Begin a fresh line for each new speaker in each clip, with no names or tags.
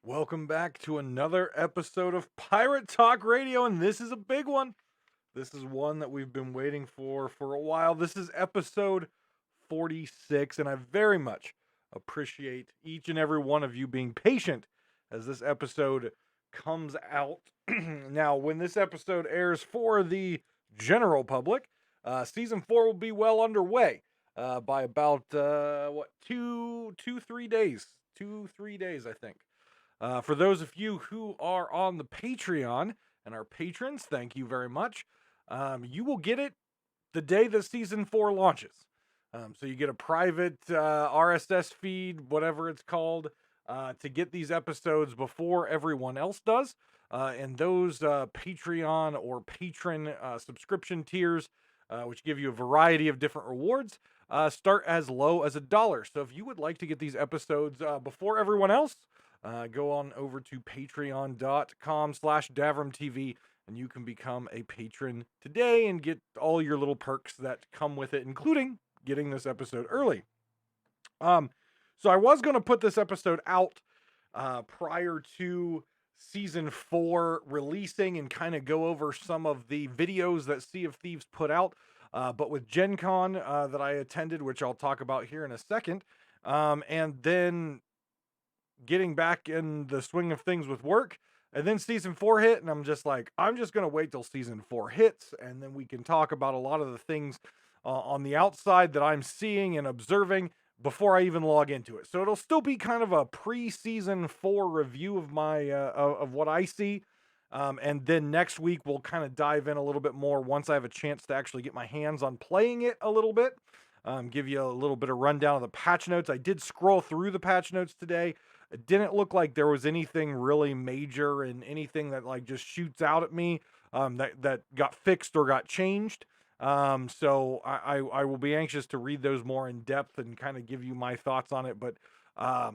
Welcome back to another episode of Pirate Talk Radio, and this is a big one. This is one that we've been waiting for a while. This is episode 46, and I very much appreciate each and every one of you being patient as this episode comes out. Now, when this episode airs for the general public, season 4 will be well underway by about, 3 days. 3 days, I think. For those of you who are on the Patreon and are patrons, thank you very much. You will get it the day that season 4 launches. So you get a private RSS feed, whatever it's called, to get these episodes before everyone else does. And those Patreon or patron subscription tiers, which give you a variety of different rewards, start as low as $1. So if you would like to get these episodes before everyone else, go on over to patreon.com/DavrimTV and you can become a patron today and get all your little perks that come with it, including getting this episode early. So I was going to put this episode out prior to season 4 releasing and kind of go over some of the videos that Sea of Thieves put out. But with Gen Con that I attended, which I'll talk about here in a second, and then getting back in the swing of things with work, and then season 4 hit, and I'm just like, I'm just going to wait till season 4 hits, and then we can talk about a lot of the things on the outside that I'm seeing and observing before I even log into it. So it'll still be kind of a pre-season 4 review of my of what I see. And then next week we'll kind of dive in a little bit more once I have a chance to actually get my hands on playing it a little bit. Give you a little bit of rundown of the patch notes. I did scroll through the patch notes today. It didn't look like there was anything really major and anything that like just shoots out at me that got fixed or got changed. So I will be anxious to read those more in depth and kind of give you my thoughts on it. But I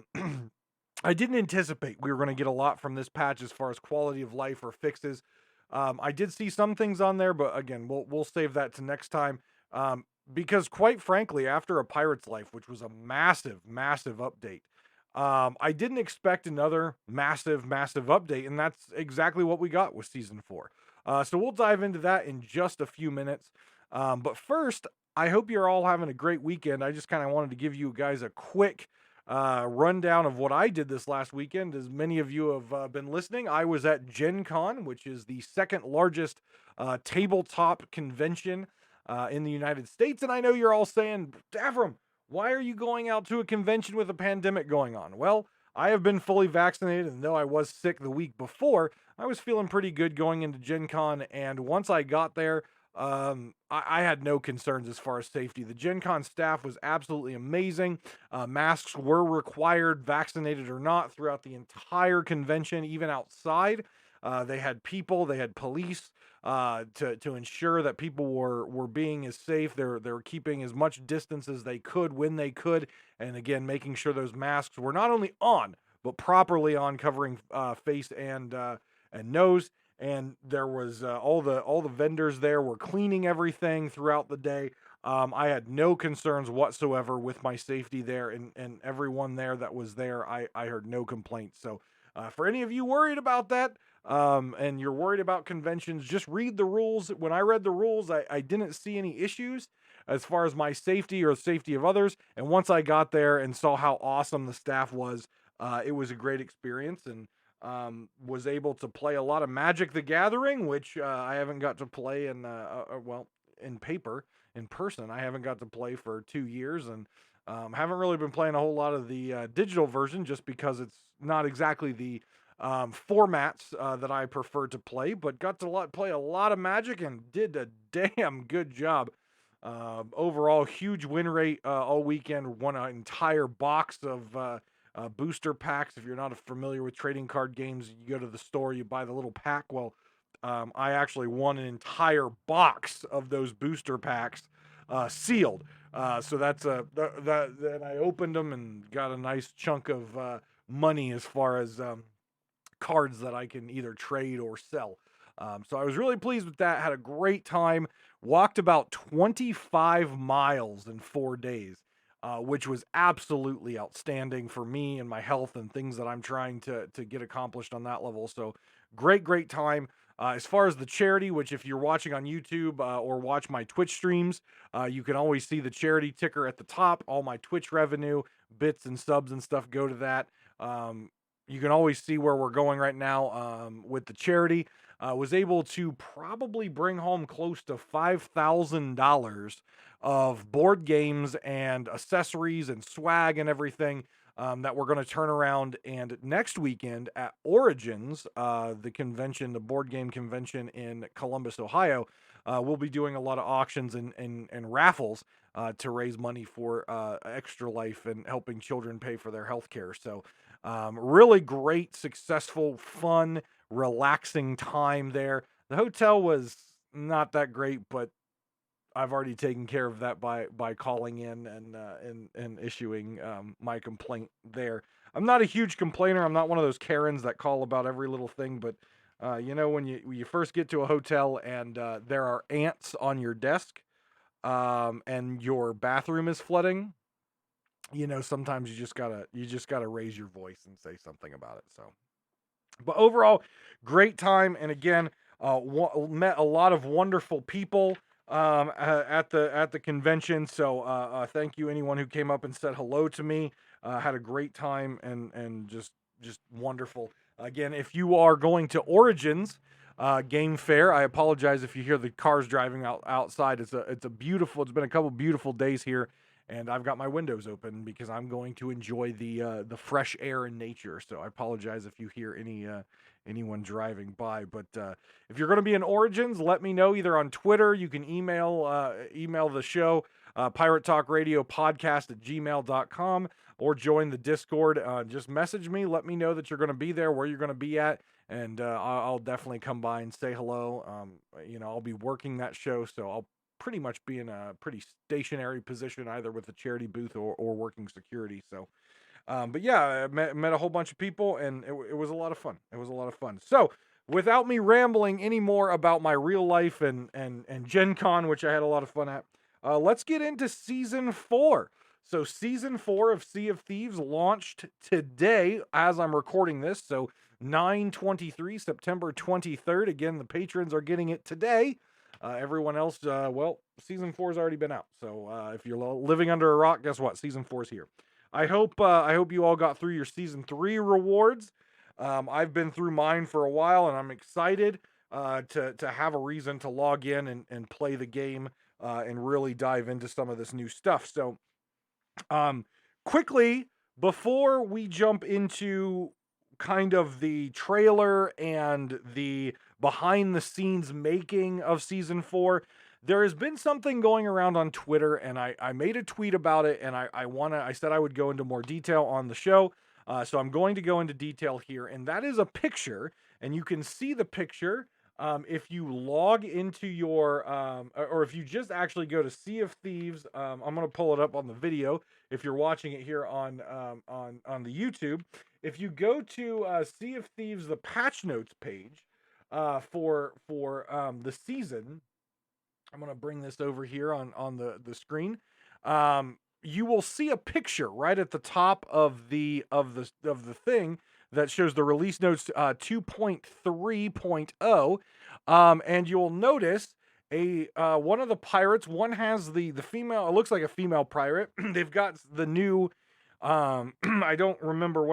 didn't anticipate we were going to get a lot from this patch as far as quality of life or fixes. I did see some things on there, but again, we'll save that to next time. Because quite frankly, after A Pirate's Life, which was a massive update, I didn't expect another massive update, and that's exactly what we got with season 4. So we'll dive into that in just a few minutes. But first, I hope you're all having a great weekend. I just kind of wanted to give you guys a quick rundown of what I did this last weekend. As many of you have been listening, I was at Gen Con, which is the second largest tabletop convention in the United States. And I know you're all saying, Davram, why are you going out to a convention with a pandemic going on? Well, I have been fully vaccinated, and though I was sick the week before, I was feeling pretty good going into Gen Con. And once I got there, I had no concerns as far as safety. The Gen Con staff was absolutely amazing. Masks were required, vaccinated or not, throughout the entire convention, even outside. They had people, they had police to ensure that people were being as safe. They were keeping as much distance as they could when they could, and again making sure those masks were not only on but properly on, covering face and nose. And there was all the vendors there were cleaning everything throughout the day. I had no concerns whatsoever with my safety there, and everyone there that was there, I heard no complaints. So for any of you worried about that, and you're worried about conventions, just read the rules. When I read the rules, I didn't see any issues as far as my safety or safety of others. And once I got there and saw how awesome the staff was, it was a great experience, and was able to play a lot of Magic the Gathering, which I haven't got to play in paper, in person. I haven't got to play for 2 years, and haven't really been playing a whole lot of the digital version just because it's not exactly the formats that I prefer to play, but got to play a lot of Magic and did a damn good job. Overall, huge win rate all weekend. Won an entire box of booster packs. If you're not familiar with trading card games, you go to the store, you buy the little pack. Well, I actually won an entire box of those booster packs sealed. So that's then I opened them and got a nice chunk of money as far as cards that I can either trade or sell. So I was really pleased with that. Had a great time. Walked about 25 miles in 4 days. which was absolutely outstanding for me and my health and things that I'm trying to get accomplished on that level. So great time. As far as the charity, which if you're watching on YouTube or watch my Twitch streams, you can always see the charity ticker at the top. All my Twitch revenue, bits and subs and stuff go to that. You can always see where we're going right now with the charity. Was able to probably bring home close to $5,000 of board games and accessories and swag and everything that we're going to turn around. And next weekend at Origins, the convention, the board game convention in Columbus, Ohio, we'll be doing a lot of auctions and raffles to raise money for Extra Life and helping children pay for their health care. So really great, successful, fun, relaxing time there. The hotel was not that great, but I've already taken care of that by calling in and issuing my complaint there. I'm not a huge complainer. I'm not one of those Karens that call about every little thing, but when you first get to a hotel and there are ants on your desk and your bathroom is flooding, sometimes you just gotta raise your voice and say something about it. So, but overall, great time, and again, met a lot of wonderful people at the convention. So thank you anyone who came up and said hello to me. Had a great time and just wonderful. Again, if you are going to Origins game fair, I apologize if you hear the cars driving outside. It's a beautiful. It's been a couple beautiful days here, and I've got my windows open because I'm going to enjoy the fresh air and nature. So I apologize if you hear anyone driving by. But if you're going to be in Origins, let me know either on Twitter. You can email the show, Pirate Talk Radio Podcast at gmail.com, or join the Discord. Just message me. Let me know that you're going to be there, where you're going to be at, and I'll definitely come by and say hello. I'll be working that show, so I'll pretty much be in a pretty stationary position, either with the charity booth or working security. So, but yeah, I met a whole bunch of people, and it was a lot of fun. It was a lot of fun. So, without me rambling any more about my real life and Gen Con, which I had a lot of fun at, let's get into Season 4. So, Season 4 of Sea of Thieves launched today as I'm recording this. So, 9/23, September 23rd. Again, the patrons are getting it today. Everyone else, Season 4 has already been out. So if you're living under a rock, guess what? Season 4 is here. I hope you all got through your Season 3 rewards. I've been through mine for a while, and I'm excited to have a reason to log in and play the game and really dive into some of this new stuff. So quickly, before we jump into kind of the trailer and the behind the scenes making of Season 4, there has been something going around on Twitter, and I made a tweet about it, and I said I would go into more detail on the show. So I'm going to go into detail here, and that is a picture, and you can see the picture if you log into your, or if you just actually go to Sea of Thieves. I'm going to pull it up on the video if you're watching it here on the YouTube. If you go to Sea of Thieves, the patch notes page for the season, I'm going to bring this over here on the screen. You will see a picture right at the top of the thing that shows the release notes 2.3.0, and you'll notice one of the pirates. One has the female. It looks like a female pirate. They've got the new. I don't remember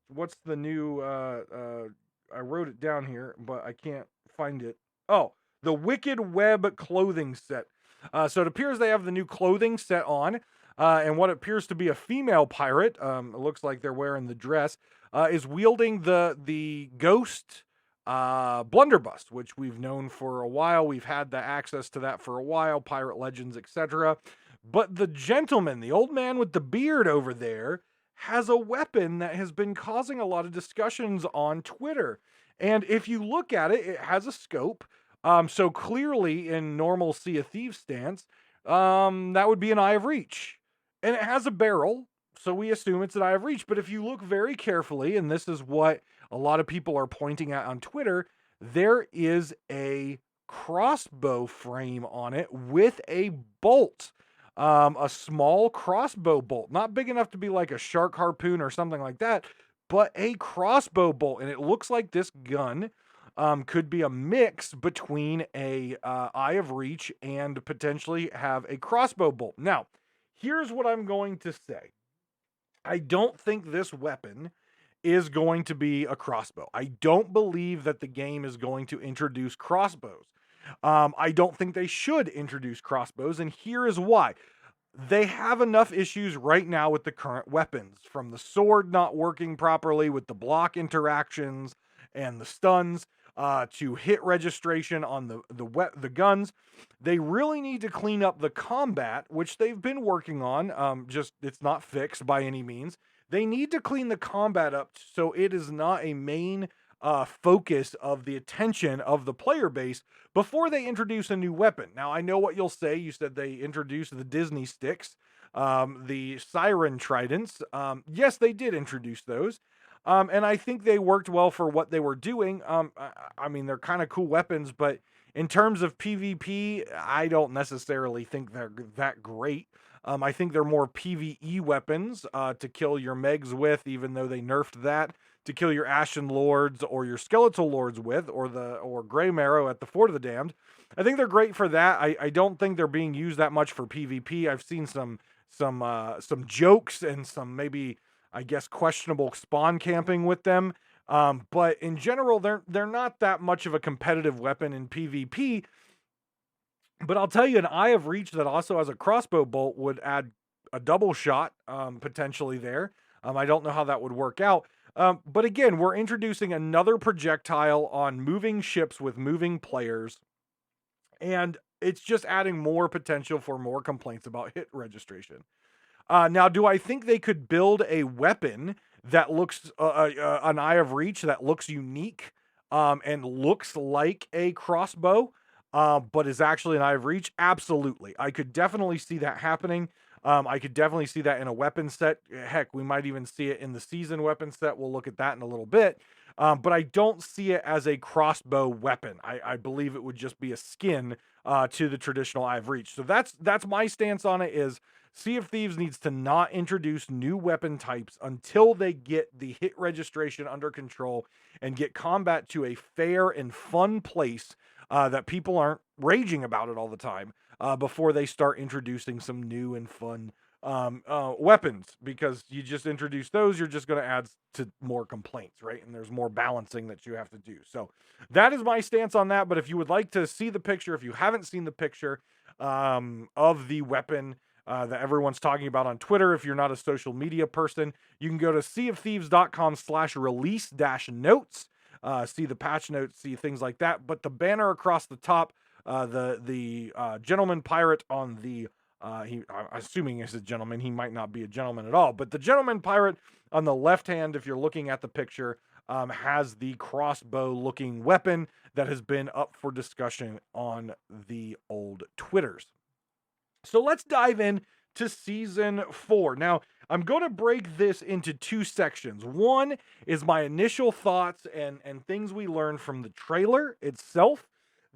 what's the new. I wrote it down here, but I can't find it. Oh, the Wicked Web clothing set. So it appears they have the new clothing set on. And what appears to be a female pirate, it looks like they're wearing the dress, is wielding the ghost blunderbuss, which we've known for a while. We've had the access to that for a while, Pirate Legends, etc. But the gentleman, the old man with the beard over there, has a weapon that has been causing a lot of discussions on Twitter. And if you look at it, it has a scope. So clearly, in normal Sea of Thieves stance, that would be an Eye of Reach. And it has a barrel, so we assume it's an Eye of Reach. But if you look very carefully, and this is what a lot of people are pointing at on Twitter, there is a crossbow frame on it with a bolt. a small crossbow bolt, not big enough to be like a shark harpoon or something like that, but a crossbow bolt. And it looks like this gun could be a mix between a Eye of Reach and potentially have a crossbow bolt. Now, here's what I'm going to say. I don't think this weapon is going to be a crossbow. I don't believe that the game is going to introduce crossbows. I don't think they should introduce crossbows, and here is why. They have enough issues right now with the current weapons, from the sword not working properly with the block interactions and the stuns, to hit registration on the guns. They really need to clean up the combat, which they've been working on. Just it's not fixed by any means. They need to clean the combat up so it is not a main focus of the attention of the player base before they introduce a new weapon. Now, I know what you'll say. You said they introduced the Disney sticks, the Siren Tridents. Yes, they did introduce those. And I think they worked well for what they were doing. I mean, they're kind of cool weapons, but in terms of PvP, I don't necessarily think they're that great. I think they're more PvE weapons to kill your Megs with, even though they nerfed that, to kill your Ashen Lords or your Skeletal Lords with, or Grey Marrow at the Fort of the Damned. I think they're great for that. I don't think they're being used that much for PvP. I've seen some jokes and some maybe, I guess, questionable spawn camping with them. But in general, they're not that much of a competitive weapon in PvP. But I'll tell you, an Eye of Reach that also has a crossbow bolt would add a double shot potentially there. I don't know how that would work out. But again, we're introducing another projectile on moving ships with moving players. And it's just adding more potential for more complaints about hit registration. Now, do I think they could build a weapon that looks, an Eye of Reach that looks unique and looks like a crossbow, but is actually an Eye of Reach? Absolutely. I could definitely see that happening. I could definitely see that in a weapon set. Heck, we might even see it in the season weapon set. We'll look at that in a little bit. But I don't see it as a crossbow weapon. I believe it would just be a skin to the traditional Eye of Reach. So that's my stance on it. Is Sea of Thieves needs to not introduce new weapon types until they get the hit registration under control and get combat to a fair and fun place that people aren't raging about it all the time before they start introducing some new and fun weapons. Because you just introduce those, you're just going to add to more complaints, right? And there's more balancing that you have to do. So that is my stance on that. But if you would like to see the picture, if you haven't seen the picture of the weapon that everyone's talking about on Twitter, if you're not a social media person, you can go to seaofthieves.com/release-notes, see the patch notes, see things like that. But the banner across the top, the gentleman pirate on the I'm assuming it's a gentleman. He might not be a gentleman at all, but the gentleman pirate on the left hand, if you're looking at the picture, has the crossbow looking weapon that has been up for discussion on the old Twitters. So let's dive in to season 4. Now, I'm going to break this into two sections. One is my initial thoughts and things we learned from the trailer itself.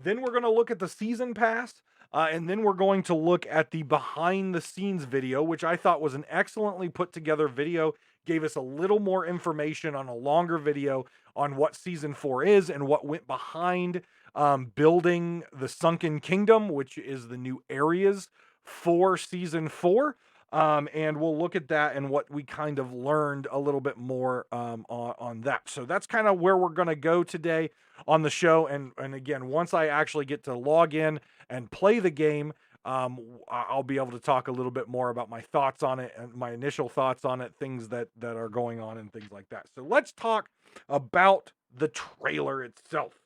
Then we're going to look at the season pass. And then we're going to look at the behind the scenes video, which I thought was an excellently put together video. Gave us a little more information on a longer video on what season 4 is and what went behind building the Sunken Kingdom, which is the new areas for season 4. And we'll look at that and what we kind of learned a little bit more on that. So that's kind of where we're going to go today on the show. And again, once I actually get to log in and play the game, I'll be able to talk a little bit more about my thoughts on it and my initial thoughts on it, things that are going on and things like that. So let's talk about the trailer itself.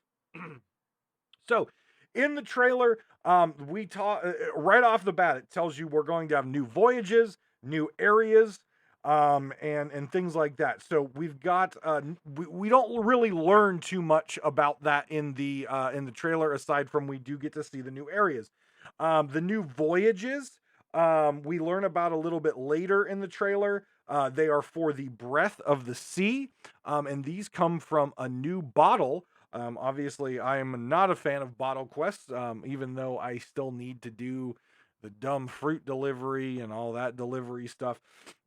So in the trailer, we talk right off the bat. It tells you we're going to have new voyages, new areas, and things like that. So we've got we don't really learn too much about that in the trailer, aside from we do get to see the new areas. The new voyages we learn about a little bit later in the trailer. They are for the Breath of the Sea, and these come from a new bottle. Obviously, I am not a fan of bottle quests, even though I still need to do the dumb fruit delivery and all that delivery stuff.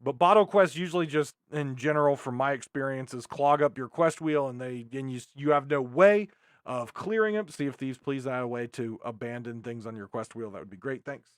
But bottle quests usually just in general, from my experiences, clog up your quest wheel, and you have no way of clearing them. See if Thieves please add a way to abandon things on your quest wheel. That would be great. Thanks.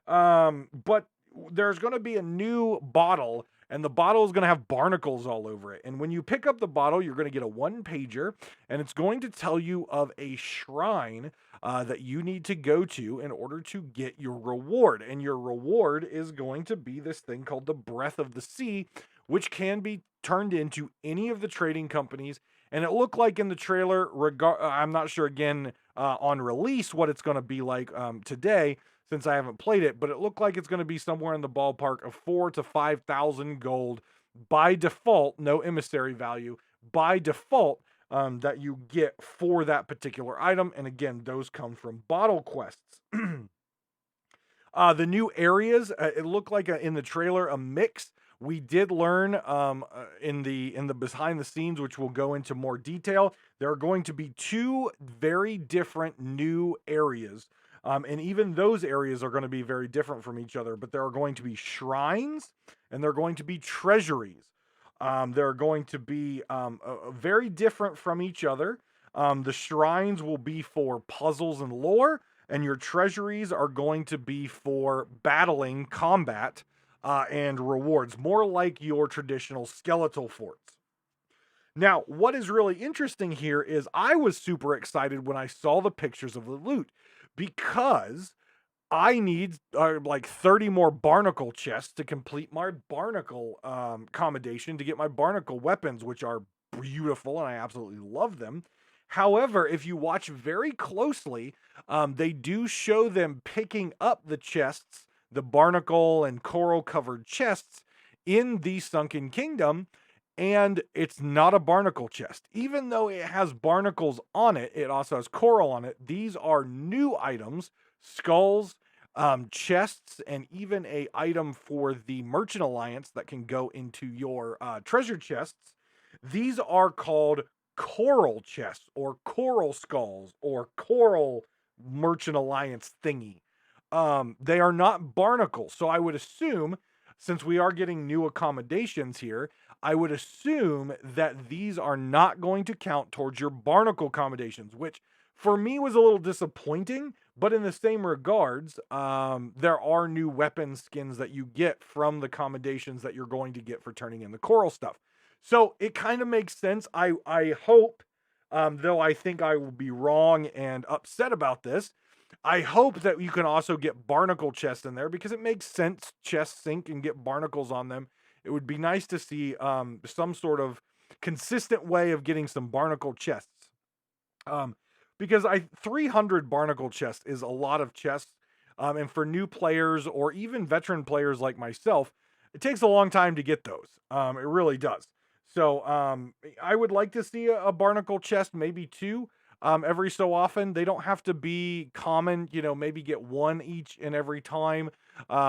But there's going to be a new bottle, and the bottle is going to have barnacles all over it. And when you pick up the bottle, you're going to get a 1-pager, and it's going to tell you of a shrine that you need to go to in order to get your reward. And your reward is going to be this thing called the Breath of the Sea, which can be turned into any of the trading companies. And it looked like in the trailer, I'm not sure again on release what it's going to be like today, since I haven't played it, but it looked like it's going to be somewhere in the ballpark of 4,000 to 5,000 gold by default, no emissary value, by default, that you get for that particular item. And again, those come from bottle quests. The new areas, it looked like in the trailer a mix. We did learn in the behind the scenes, which we'll go into more detail, there are going to be 2 very different new areas. And even those areas are going to be very different from each other, but there are going to be shrines and there are going to be treasuries. They're going to be very different from each other. The shrines will be for puzzles and lore, and your treasuries are going to be for battling, combat, and rewards, more like your traditional skeletal forts. Now, what is really interesting here is I was super excited when I saw the pictures of the loot, because I need like 30 more barnacle chests to complete my barnacle accommodation, to get my barnacle weapons, which are beautiful and I absolutely love them. However, if you watch very closely, they do show them picking up the chests, the barnacle and coral covered chests in the Sunken Kingdom. And it's not a barnacle chest. Even though it has barnacles on it, it also has coral on it. These are new items, skulls, chests, and even a item for the Merchant Alliance that can go into your treasure chests. These are called coral chests or coral skulls or coral Merchant Alliance thingy. They are not barnacles. So I would assume, since we are getting new accommodations here, I would assume that these are not going to count towards your barnacle accommodations, which for me was a little disappointing. But in the same regards, there are new weapon skins that you get from the accommodations that you're going to get for turning in the coral stuff. So it kind of makes sense. I hope, though I think I will be wrong and upset about this, I hope that you can also get barnacle chests in there, because it makes sense. Chests sink and get barnacles on them. It would be nice to see some sort of consistent way of getting some barnacle chests. Because 300 barnacle chests is a lot of chests. And for new players or even veteran players like myself, it takes a long time to get those. It really does. So I would like to see a barnacle chest, maybe 2. Every so often. They don't have to be common, maybe get 1 each and every time,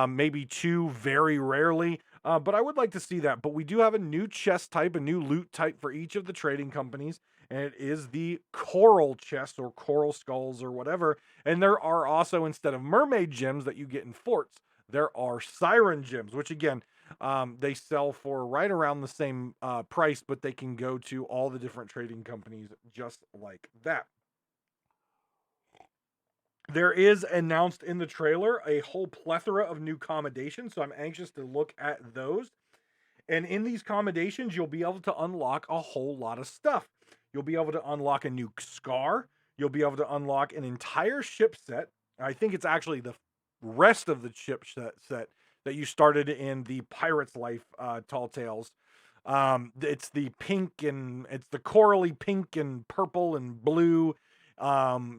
maybe 2 very rarely. But I would like to see that. But we do have a new chest type, a new loot type for each of the trading companies, and it is the coral chest or coral skulls or whatever. And there are also, instead of mermaid gems that you get in forts, there are siren gems, which again, they sell for right around the same price, but they can go to all the different trading companies just like that. There is announced in the trailer a whole plethora of new accommodations, so I'm anxious to look at those. And in these accommodations, you'll be able to unlock a whole lot of stuff. You'll be able to unlock a new scar. You'll be able to unlock an entire ship set. I think it's actually the rest of the ship set that you started in the Pirate's Life Tall Tales. It's the pink and it's the corally pink and purple and blue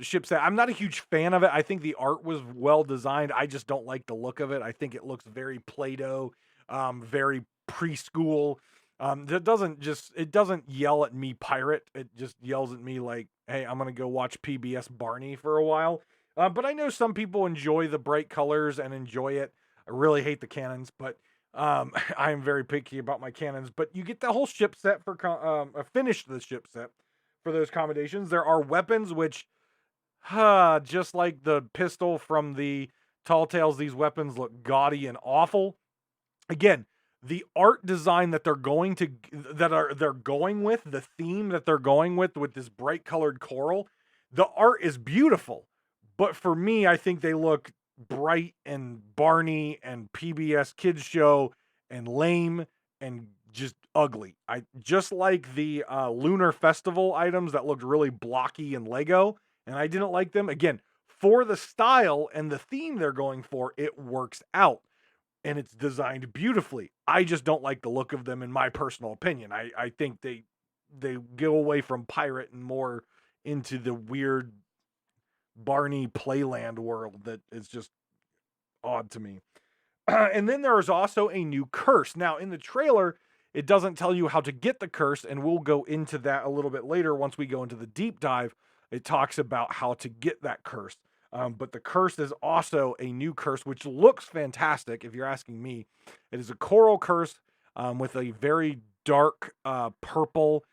ship set. I'm not a huge fan of it. I think the art was well designed. I just don't like the look of it. I think it looks very Play-Doh, very preschool. It doesn't yell at me pirate. It just yells at me like, hey, I'm gonna go watch PBS Barney for a while. But I know some people enjoy the bright colors and enjoy it. I really hate the cannons, but I am very picky about my cannons. But you get the whole ship set for finish the ship set for those accommodations. There are weapons which, just like the pistol from the Tall Tales, these weapons look gaudy and awful. Again, the art design that they're going with, the theme that they're going with this bright colored coral, the art is beautiful. But for me, I think they look bright and Barney and PBS Kids Show and lame and just ugly. I just like the Lunar Festival items that looked really blocky and Lego, and I didn't like them. Again, for the style and the theme they're going for, it works out. And it's designed beautifully. I just don't like the look of them, in my personal opinion. I think they go away from pirate and more into the weird Barney Playland world that is just odd to me. And then there is also a new curse. Now, in the trailer, it doesn't tell you how to get the curse, and we'll go into that a little bit later once we go into the deep dive. It talks about how to get that curse. But the curse is also a new curse, which looks fantastic, if you're asking me. It is a coral curse with a very dark purple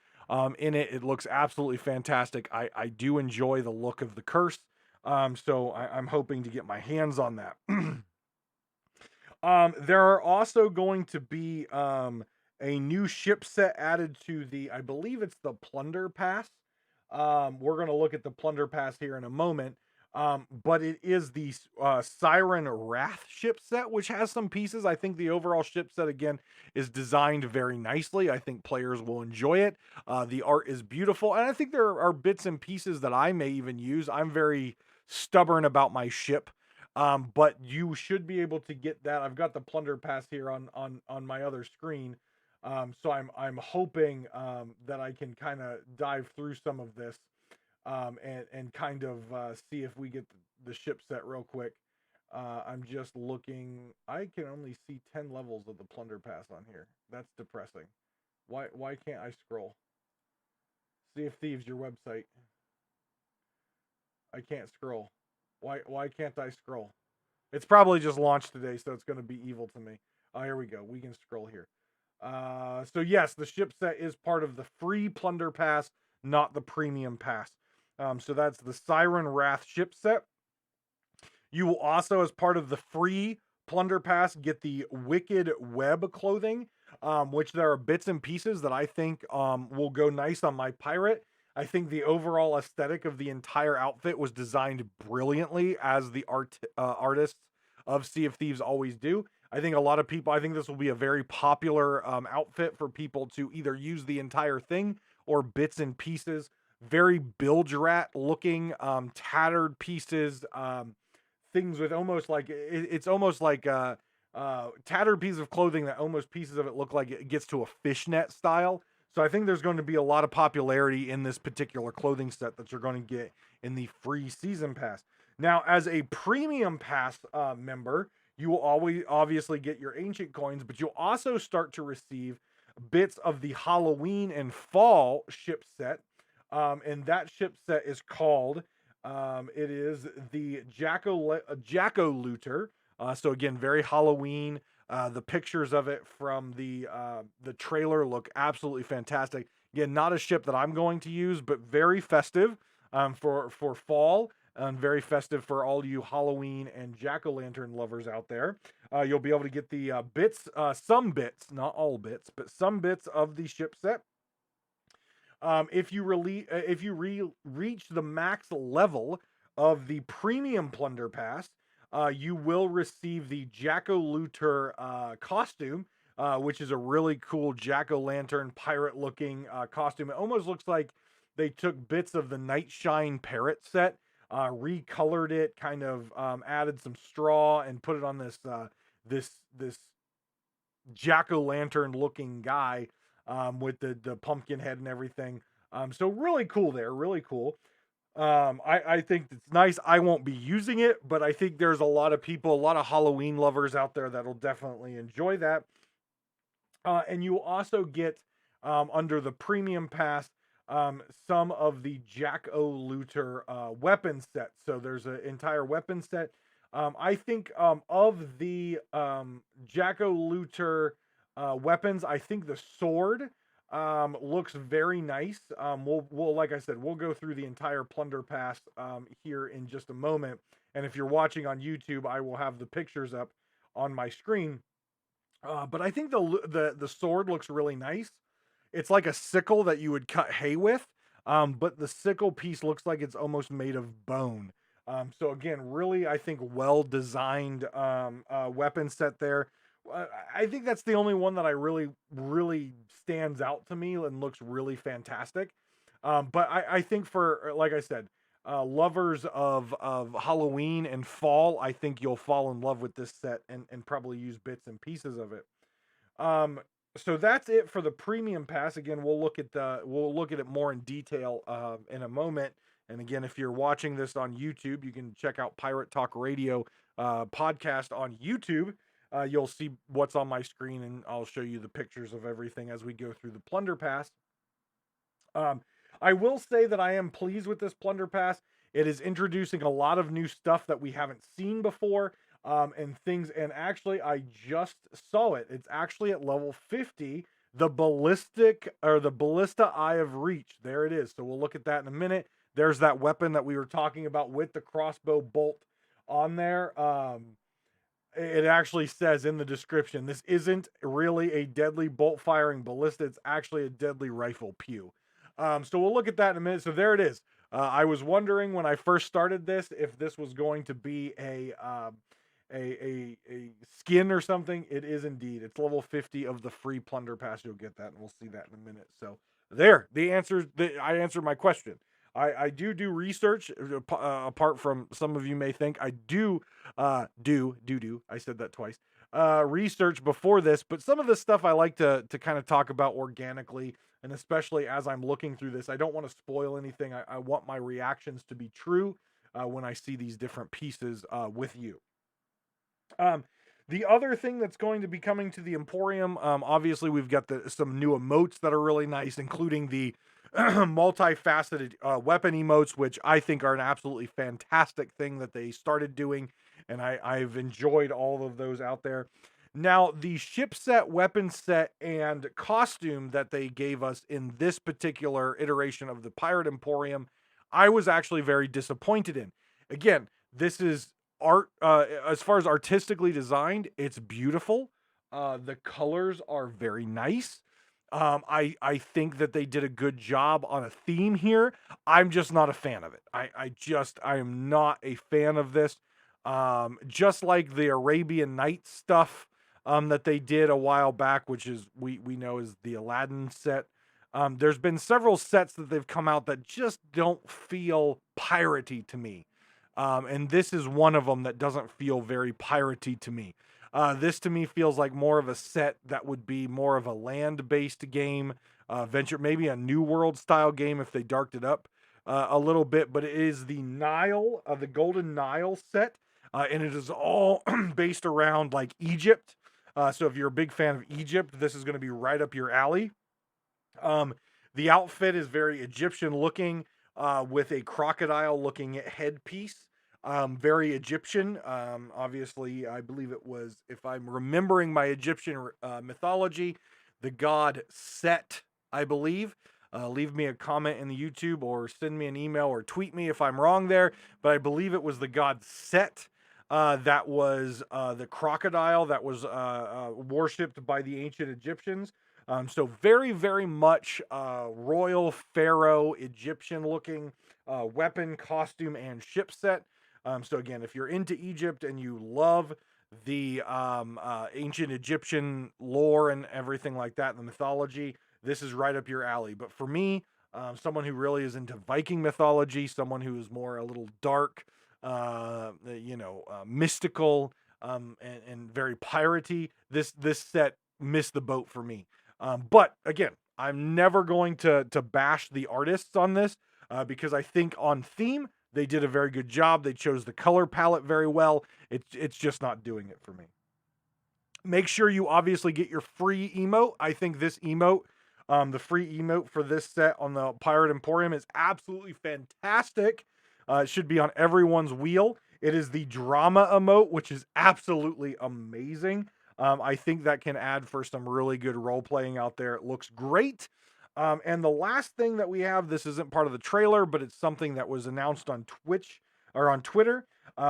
in it. It looks absolutely fantastic. I do enjoy the look of the curse, so I'm hoping to get my hands on that. There are also going to be a new ship set added to I believe it's the Plunder Pass. We're going to look at the Plunder Pass here in a moment. But it is the Siren Wrath ship set, which has some pieces. I think the overall ship set, again, is designed very nicely. I think players will enjoy it. The art is beautiful. And I think there are bits and pieces that I may even use. I'm very stubborn about my ship. But you should be able to get that. I've got the Plunder Pass here on my other screen. So I'm hoping that I can kind of dive through some of this. And kind of see if we get the ship set real quick. I'm just looking. I can only see 10 levels of the Plunder Pass on here. That's depressing. Why can't I scroll? Sea of Thieves, your website. I can't scroll. Why can't I scroll? It's probably just launched today, so it's going to be evil to me. Oh, here we go. We can scroll here. So yes, the ship set is part of the free Plunder Pass, not the premium pass. So that's the Siren Wrath ship set. You will also, as part of the free Plunder Pass, get the Wicked Web clothing, which there are bits and pieces that I think will go nice on my pirate. I think the overall aesthetic of the entire outfit was designed brilliantly, as the artists of Sea of Thieves always do. I think this will be a very popular outfit for people to either use the entire thing or bits and pieces. Very bilge rat looking, tattered pieces, things with almost like, it's almost like a tattered piece of clothing that almost pieces of it look like it gets to a fishnet style. So I think there's going to be a lot of popularity in this particular clothing set that you're going to get in the free season pass. Now, as a premium pass member, you will always obviously get your ancient coins, but you'll also start to receive bits of the Halloween and fall ship set. And that ship set is called, it is the Jacko Looter. So again, very Halloween. The pictures of it from the trailer look absolutely fantastic. Again, not a ship that I'm going to use, but very festive for fall, and very festive for all you Halloween and jack-o'-lantern lovers out there. You'll be able to get the bits, some bits, not all bits, but some bits of the ship set. If you reach the max level of the premium Plunder Pass, you will receive the Jack-o'-looter costume, which is a really cool jack-o'-lantern pirate-looking costume. It almost looks like they took bits of the Nightshine parrot set, recolored it, kind of added some straw, and put it on this jack-o'-lantern looking guy. With the pumpkin head and everything. So really cool there, really cool. I think it's nice. I won't be using it, but I think there's a lot of people, a lot of Halloween lovers out there that'll definitely enjoy that. And you will also get, under the premium pass, some of the Jack-o'-looter weapon sets. So there's an entire weapon set. I think of the Jack-o'-looter weapons, I think the sword Looks very nice. We'll like I said, we'll go through the entire Plunder Pass here in just a moment. And if you're watching on YouTube, I will have the pictures up on my screen. But I think the sword looks really nice. It's like a sickle that you would cut hay with, but the sickle piece looks like it's almost made of bone. So again, really, I think well designed weapon set there. I think that's the only one that I really stands out to me and looks really fantastic. But I think for like I said, lovers of Halloween and fall, I think you'll fall in love with this set and probably use bits and pieces of it. Um, so that's it for the premium pass. Again, we'll look at it more in detail in a moment. And again, if you're watching this on YouTube, you can check out Pirate Talk Radio podcast on YouTube. You'll see what's on my screen, and I'll show you the pictures of everything as we go through the Plunder Pass. I will say that I am pleased with this Plunder Pass. It is introducing a lot of new stuff that we haven't seen before, and things. And actually, I just saw it. It's actually at level 50. The Ballista Eye of Reach. There it is. So we'll look at that in a minute. There's that weapon that we were talking about with the crossbow bolt on there. It actually says in the description, this isn't really a deadly bolt firing ballista. It's actually a deadly rifle pew. So we'll look at that in a minute. So there it is. I was wondering when I first started this if this was going to be a skin or something. It is indeed. It's level 50 of the free Plunder Pass. You'll get that, and we'll see that in a minute. So there, I answered my question. I do research, apart from some of you may think I do, I said that twice, research before this, but some of the stuff I like to kind of talk about organically, and especially as I'm looking through this. I don't want to spoil anything. I want my reactions to be true when I see these different pieces with you. The other thing that's going to be coming to the Emporium, obviously we've got some new emotes that are really nice, including the multifaceted weapon emotes, which I think are an absolutely fantastic thing that they started doing, and I've enjoyed all of those out there. Now, the ship set, weapon set, and costume that they gave us in this particular iteration of the Pirate Emporium, I was actually very disappointed in. Again, this is art, as far as artistically designed, it's beautiful. The colors are very nice. I think that they did a good job on a theme here. I'm just not a fan of it. I am not a fan of this. Just like the Arabian Nights stuff that they did a while back, which is we know is the Aladdin set. There's been several sets that they've come out that just don't feel piratey to me. And this is one of them that doesn't feel very piratey to me. This to me feels like more of a set that would be more of a land-based game, venture, maybe a New World style game if they darked it up a little bit. But it is the Nile, the Golden Nile set, and it is all based around like Egypt. So if you're a big fan of Egypt, this is going to be right up your alley. The outfit is very Egyptian looking, with a crocodile looking headpiece. Very Egyptian. Obviously, I believe it was, if I'm remembering my Egyptian mythology, the god Set, I believe. Leave me a comment in the YouTube or send me an email or tweet me if I'm wrong there. But I believe it was the god Set that was the crocodile that was worshipped by the ancient Egyptians. So very, very much royal pharaoh Egyptian looking weapon, costume, and ship set. So again, if you're into Egypt and you love the ancient Egyptian lore and everything like that, the mythology, this is right up your alley. But for me, someone who really is into Viking mythology, someone who is more a little dark, mystical, and very piratey, this set missed the boat for me. But again, I'm never going to bash the artists on this because I think on theme, they did a very good job. They chose the color palette very well. It's just not doing it for me. Make sure you obviously get your free emote. I think this emote, the free emote for this set on the Pirate Emporium is absolutely fantastic. It should be on everyone's wheel. It is the drama emote, which is absolutely amazing. I think that can add for some really good role playing out there. It looks great. And the last thing that we have, this isn't part of the trailer, but it's something that was announced on Twitch or on Twitter.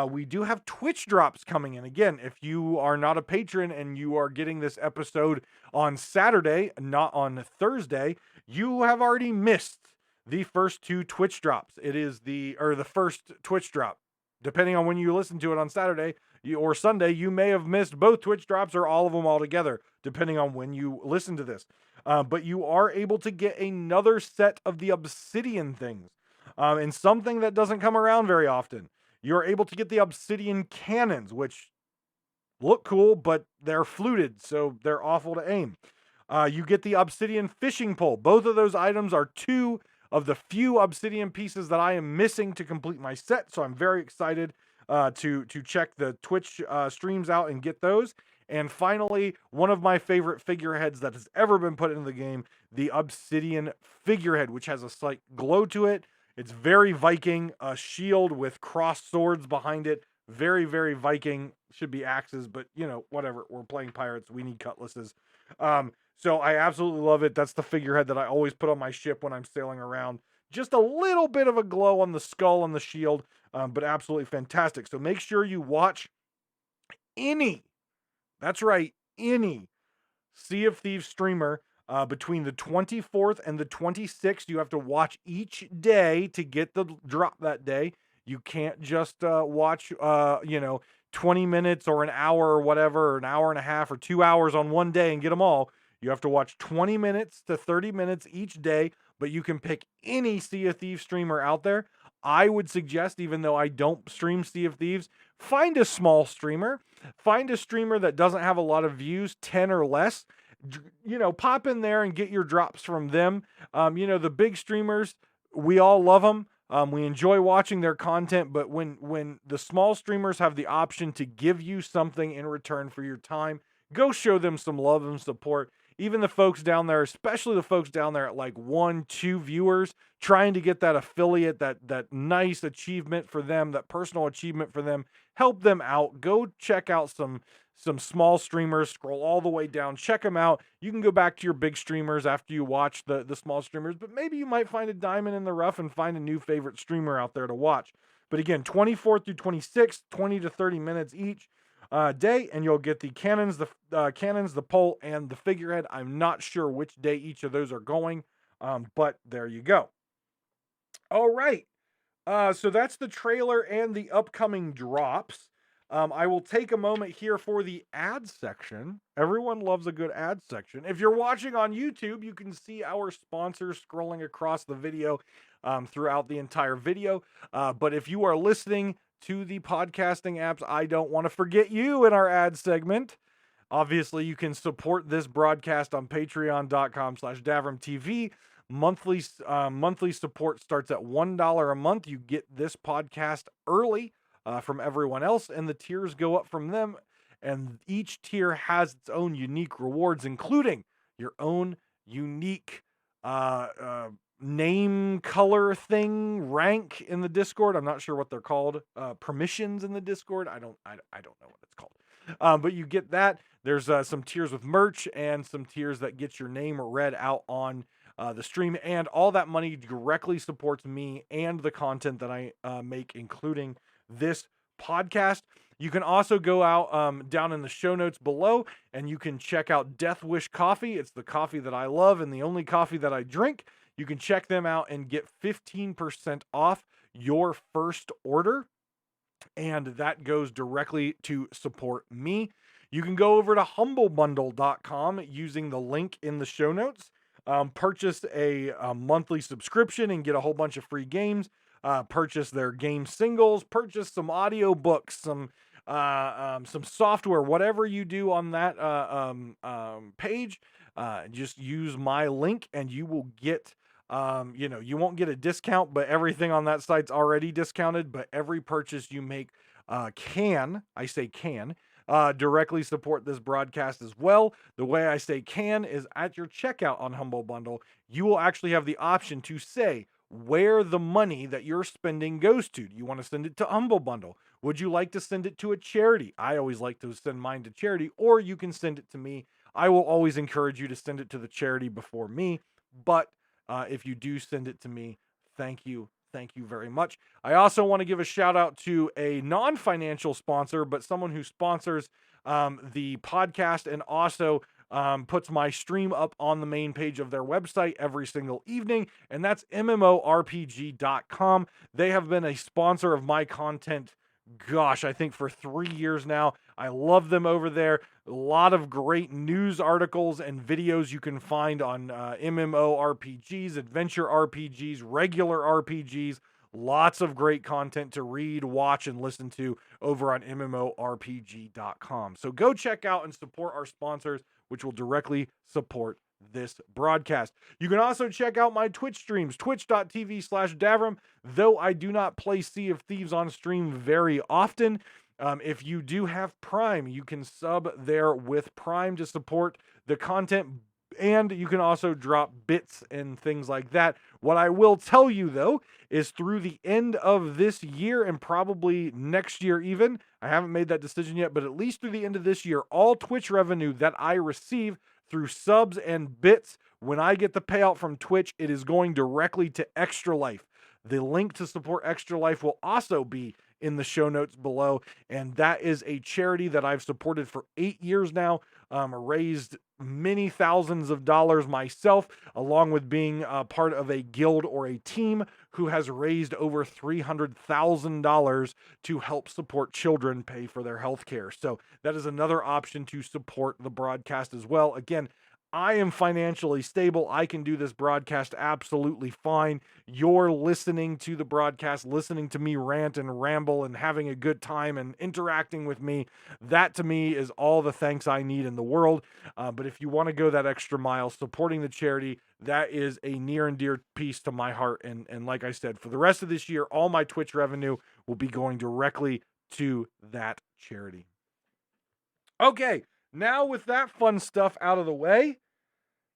We do have Twitch drops coming in. Again, if you are not a patron and you are getting this episode on Saturday, not on Thursday, you have already missed the first two Twitch drops. It is the first Twitch drop. Depending on when you listen to it on Saturday or Sunday, you may have missed both Twitch drops or all of them all together, depending on when you listen to this. But you are able to get another set of the Obsidian things. And something that doesn't come around very often. You're able to get the Obsidian cannons, which look cool, but they're fluted, so they're awful to aim. You get the Obsidian fishing pole. Both of those items are two of the few Obsidian pieces that I am missing to complete my set, so I'm very excited to check the Twitch streams out and get those. And finally, one of my favorite figureheads that has ever been put into the game, the Obsidian Figurehead, which has a slight glow to it. It's very Viking, a shield with crossed swords behind it. Very, very Viking. Should be axes, but you know, whatever. We're playing pirates. We need cutlasses. So I absolutely love it. That's the figurehead that I always put on my ship when I'm sailing around. Just a little bit of a glow on the skull and the shield, but absolutely fantastic. So make sure you watch that's right, any Sea of Thieves streamer between the 24th and the 26th. You have to watch each day to get the drop that day. You can't just watch, 20 minutes or an hour or whatever, or an hour and a half or 2 hours on one day and get them all. You have to watch 20 minutes to 30 minutes each day, but you can pick any Sea of Thieves streamer out there. I would suggest, even though I don't stream Sea of Thieves, find a small streamer. Find a streamer that doesn't have a lot of views, 10 or less. Pop in there and get your drops from them. The big streamers, we all love them. We enjoy watching their content, but when the small streamers have the option to give you something in return for your time, go show them some love and support. Even the folks down there, especially the folks down there at like 1-2 viewers, trying to get that affiliate, that nice achievement for them, that personal achievement for them, help them out. Go check out some small streamers, scroll all the way down, check them out. You can go back to your big streamers after you watch the small streamers, but maybe you might find a diamond in the rough and find a new favorite streamer out there to watch. But again, 24th through 26th, 20 to 30 minutes each day, and you'll get the cannons, the pole, and the figurehead. I'm not sure which day each of those are going, but there you go. All right. So that's the trailer and the upcoming drops. I will take a moment here for the ad section. Everyone loves a good ad section. If you're watching on YouTube, you can see our sponsors scrolling across the video throughout the entire video. But if you are listening to the podcasting apps, I don't want to forget you in our ad segment. Obviously, you can support this broadcast on patreon.com/DavrimTV. Monthly support starts at $1 a month. You get this podcast early from everyone else, and the tiers go up from them. And each tier has its own unique rewards, including your own unique name, color thing, rank in the Discord. I'm not sure what they're called. Permissions in the Discord. I don't know what it's called. But you get that. There's some tiers with merch and some tiers that get your name read out on the stream, and all that money directly supports me and the content that I make, including this podcast. You can also go out down in the show notes below, and you can check out Death Wish Coffee. It's the coffee that I love and the only coffee that I drink. You can check them out and get 15% off your first order, and that goes directly to support me. You can go over to humblebundle.com using the link in the show notes. Purchase a monthly subscription and get a whole bunch of free games. Purchase their game singles. Purchase some audiobooks, some software, whatever you do on that page. Just use my link and you will get, you won't get a discount, but everything on that site's already discounted. But every purchase you make can directly support this broadcast as well. The way I say can is at your checkout on Humble Bundle, you will actually have the option to say where the money that you're spending goes to. Do you want to send it to Humble Bundle? Would you like to send it to a charity? I always like to send mine to charity, or you can send it to me. I will always encourage you to send it to the charity before me, but if you do send it to me, thank you. Thank you very much. I also want to give a shout out to a non-financial sponsor, but someone who sponsors the podcast and also puts my stream up on the main page of their website every single evening, and that's MMORPG.com. They have been a sponsor of my content, gosh, I think for 3 years now. I love them over there. A lot of great news articles and videos you can find on MMORPGs, adventure RPGs, regular RPGs. Lots of great content to read, watch, and listen to over on MMORPG.com. So go check out and support our sponsors, which will directly support this broadcast. You can also check out my Twitch streams, twitch.tv/Davram. Though I do not play Sea of Thieves on stream very often, if you do have Prime, you can sub there with Prime to support the content, and you can also drop bits and things like that. What I will tell you, though, is through the end of this year and probably next year even, I haven't made that decision yet, but at least through the end of this year, all Twitch revenue that I receive through subs and bits, when I get the payout from Twitch, it is going directly to Extra Life. The link to support Extra Life will also be in the show notes below, and that is a charity that I've supported for 8 years now, raised many thousands of dollars myself, along with being part of a guild or a team who has raised over $300,000 to help support children pay for their health care. So that is another option to support the broadcast as well. Again, I am financially stable. I can do this broadcast absolutely fine. You're listening to the broadcast, listening to me rant and ramble and having a good time and interacting with me. That to me is all the thanks I need in the world. But if you want to go that extra mile supporting the charity, that is a near and dear piece to my heart. And like I said, for the rest of this year, all my Twitch revenue will be going directly to that charity. Okay, now with that fun stuff out of the way,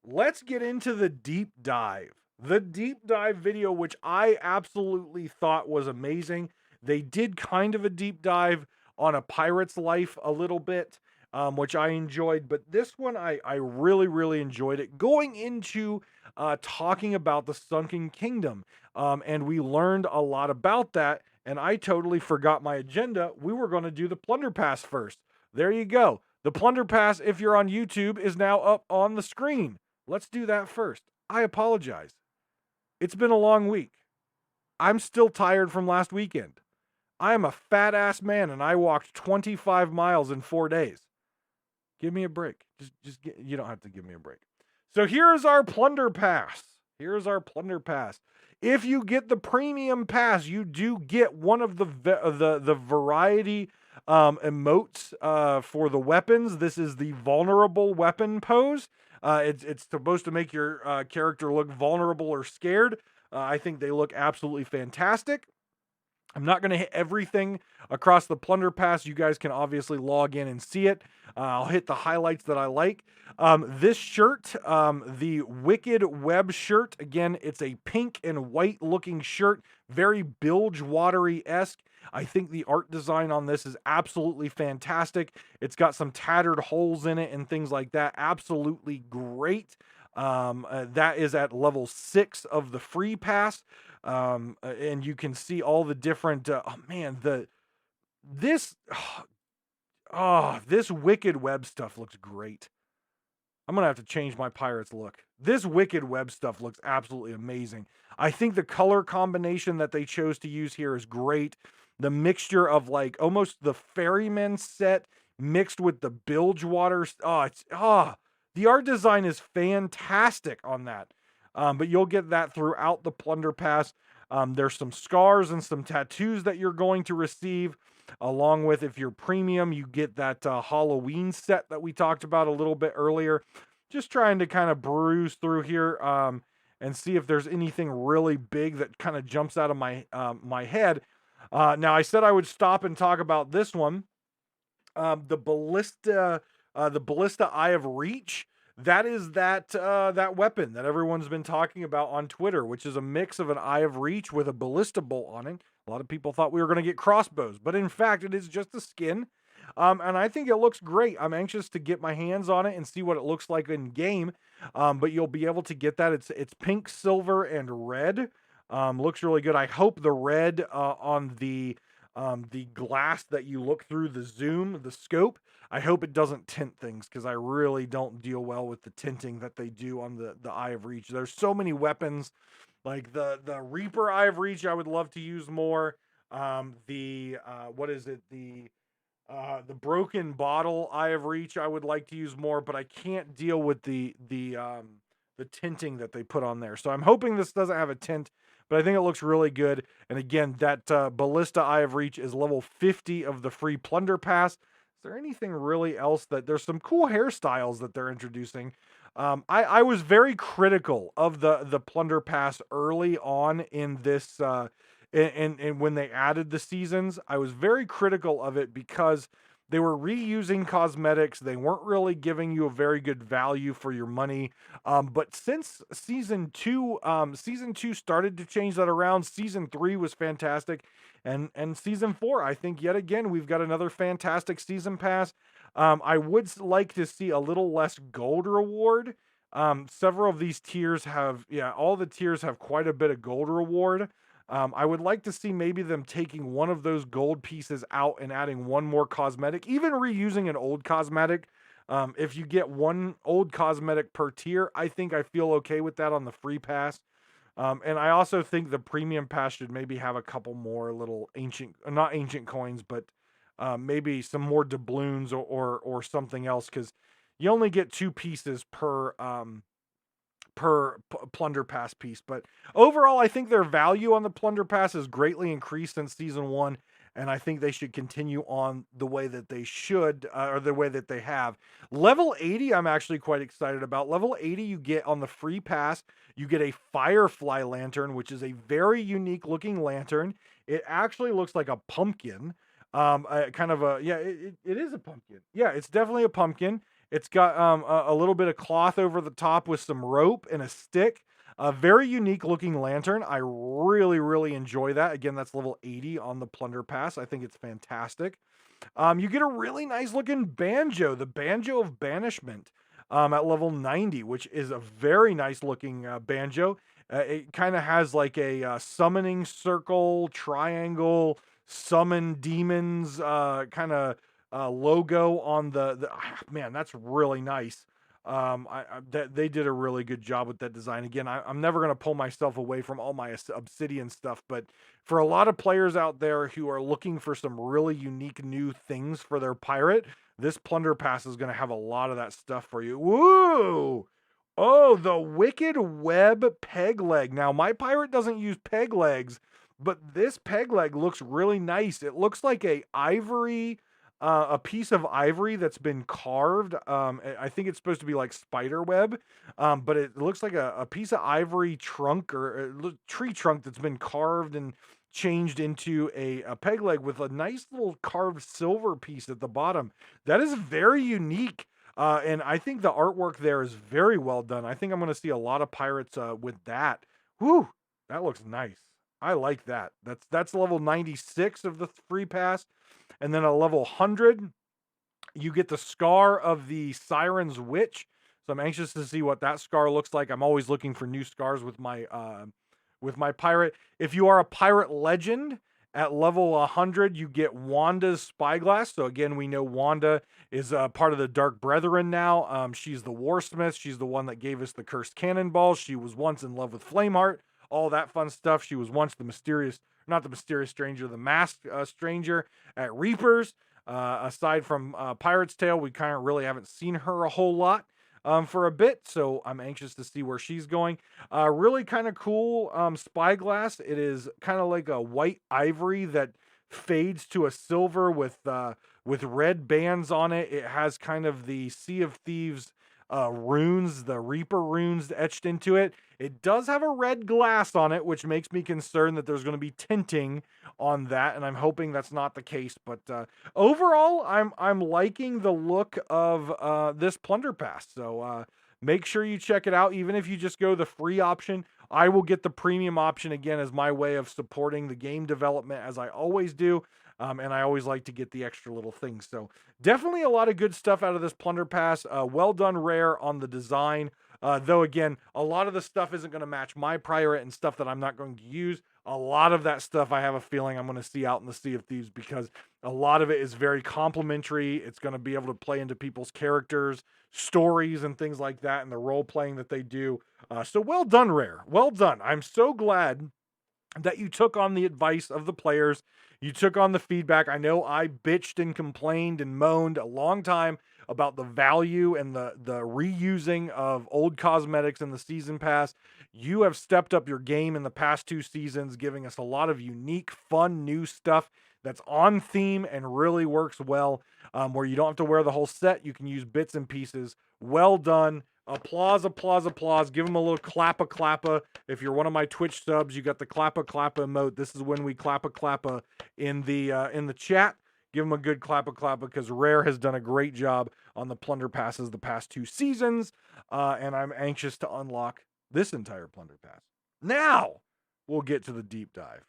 let's get into the deep dive. The deep dive video, which I absolutely thought was amazing. They did kind of a deep dive on a pirate's life a little bit, which I enjoyed. But this one, I really, really enjoyed it. Going into talking about the Sunken Kingdom. And we learned a lot about that. And I totally forgot my agenda. We were going to do the Plunder Pass first. There you go. The Plunder Pass, if you're on YouTube, is now up on the screen. Let's do that first. I apologize. It's been a long week. I'm still tired from last weekend. I am a fat ass man and I walked 25 miles in 4 days. Give me a break. You don't have to give me a break. So here's our Plunder Pass. Here's our Plunder Pass. If you get the premium pass, you do get one of the variety emotes for the weapons. This is the vulnerable weapon pose. It's supposed to make your character look vulnerable or scared. I think they look absolutely fantastic. I'm not going to hit everything across the Plunder Pass. You guys can obviously log in and see it. I'll hit the highlights that I like. This shirt, the Wicked Web shirt, again, it's a pink and white looking shirt, very Bilgewater-y-esque. I think the art design on this is absolutely fantastic. It's got some tattered holes in it and things like that. Absolutely great. That is at level 6 of the free pass. And you can see all the different, this Wicked Web stuff looks great. I'm going to have to change my pirate's look. This Wicked Web stuff looks absolutely amazing. I think the color combination that they chose to use here is great. The mixture of like almost the Ferryman set mixed with the Bilgewater. The art design is fantastic on that. But you'll get that throughout the Plunder Pass. There's some scars and some tattoos that you're going to receive, along with, if you're premium, you get that Halloween set that we talked about a little bit earlier. Just trying to kind of bruise through here and see if there's anything really big that kind of jumps out of my head. Now, I said I would stop and talk about this one. The Ballista Eye of Reach. that is that weapon that everyone's been talking about on Twitter, which is a mix of an Eye of Reach with a ballista bolt on it. A lot of people thought we were going to get crossbows, but in fact, it is just a skin. And I think it looks great. I'm anxious to get my hands on it and see what it looks like in game. But you'll be able to get that. It's pink, silver, and red. Looks really good. I hope the red on the glass that you look through the zoom, the scope, I hope it doesn't tint things, because I really don't deal well with the tinting that they do on the Eye of Reach. There's so many weapons, like the Reaper Eye of Reach I would love to use more. What is it? The Broken Bottle Eye of Reach I would like to use more, but I can't deal with the tinting that they put on there. So I'm hoping this doesn't have a tint, but I think it looks really good. And again, that Ballista Eye of Reach is level 50 of the free Plunder Pass. Is there anything really else there's some cool hairstyles that they're introducing? I was very critical of the Plunder Pass early on in this, and when they added the seasons, I was very critical of it because they were reusing cosmetics. They weren't really giving you a very good value for your money. But since season two started to change that around. Season 3 was fantastic, and season 4, I think yet again we've got another fantastic season pass. I would like to see a little less gold reward. Several of these tiers have, all the tiers have quite a bit of gold reward. I would like to see maybe them taking one of those gold pieces out and adding one more cosmetic, even reusing an old cosmetic. If you get one old cosmetic per tier, I think I feel okay with that on the free pass. And I also think the premium pass should maybe have a couple more little not ancient coins, but maybe some more doubloons or something else, because you only get 2 pieces per Plunder Pass piece. But overall, I think their value on the Plunder Pass is greatly increased since season 1, and I think they should continue on the way that they should, or the way that they have. Level 80, I'm actually quite excited about. Level 80, you get on the free pass, you get a Firefly Lantern, which is a very unique looking lantern. It actually looks like a pumpkin. It is a pumpkin. Yeah, it's definitely a pumpkin. It's got a little bit of cloth over the top with some rope and a stick. A very unique looking lantern. I really, really enjoy that. Again, that's level 80 on the Plunder Pass. I think it's fantastic. You get a really nice looking Banjo, the Banjo of Banishment, at level 90, which is a very nice looking Banjo. It kind of has like a summoning circle, triangle, summon demons kind of logo on man, that's really nice. They did a really good job with that design. Again, I'm never going to pull myself away from all my Obsidian stuff, but for a lot of players out there who are looking for some really unique new things for their pirate, this Plunder Pass is going to have a lot of that stuff for you. Woo! Oh, the Wicked Web Peg Leg. Now, my pirate doesn't use peg legs, but this peg leg looks really nice. It looks like a piece of ivory that's been carved. I think it's supposed to be like spider web, but it looks like a piece of ivory trunk or a tree trunk that's been carved and changed into a peg leg with a nice little carved silver piece at the bottom. That is very unique. And I think the artwork there is very well done. I think I'm going to see a lot of pirates with that. Whew, that looks nice. I like that. That's level 96 of the free pass. And then at level 100, you get the Scar of the Siren's Witch. So I'm anxious to see what that scar looks like. I'm always looking for new scars with my pirate. If you are a pirate legend, at level 100, you get Wanda's Spyglass. So again, we know Wanda is part of the Dark Brethren now. She's the Warsmith. She's the one that gave us the cursed cannonballs. She was once in love with Flameheart. All that fun stuff. She was once the mysterious stranger, the masked stranger at Reapers. Aside from Pirate's Tale, we kind of really haven't seen her a whole lot for a bit, so I'm anxious to see where she's going. Really kind of cool Spyglass. It is kind of like a white ivory that fades to a silver with red bands on it. It has kind of the Sea of Thieves runes, the Reaper runes etched into it. It does have a red glass on it, which makes me concerned that there's going to be tinting on that, and I'm hoping that's not the case. But overall, I'm liking the look of this Plunder Pass. So Make sure you check it out. Even if you just go the free option, I will get the premium option again as my way of supporting the game development, as I always do. And I always like to get the extra little things. So definitely a lot of good stuff out of this Plunder Pass. Well done, Rare, on the design. Though, again, a lot of the stuff isn't going to match my pirate and stuff that I'm not going to use. A lot of that stuff I have a feeling I'm going to see out in the Sea of Thieves, because a lot of it is very complimentary. It's going to be able to play into people's characters, stories, and things like that, and the role playing that they do. So well done, Rare. Well done. I'm so glad that you took on the advice of the players. You took on the feedback. I know I bitched and complained and moaned a long time about the value and the reusing of old cosmetics in the season pass. You have stepped up your game in the past 2 seasons, giving us a lot of unique, fun, new stuff that's on theme and really works well, where you don't have to wear the whole set. You can use bits and pieces. Well done. Applause, applause, applause. Give them a little clappa clappa. If you're one of my Twitch subs, you got the clappa clappa emote. This is when we clappa clappa in the chat. Give them a good clappa clappa, because Rare has done a great job on the Plunder Passes the past 2 seasons, and I'm anxious to unlock this entire Plunder Pass. Now we'll get to the deep dive.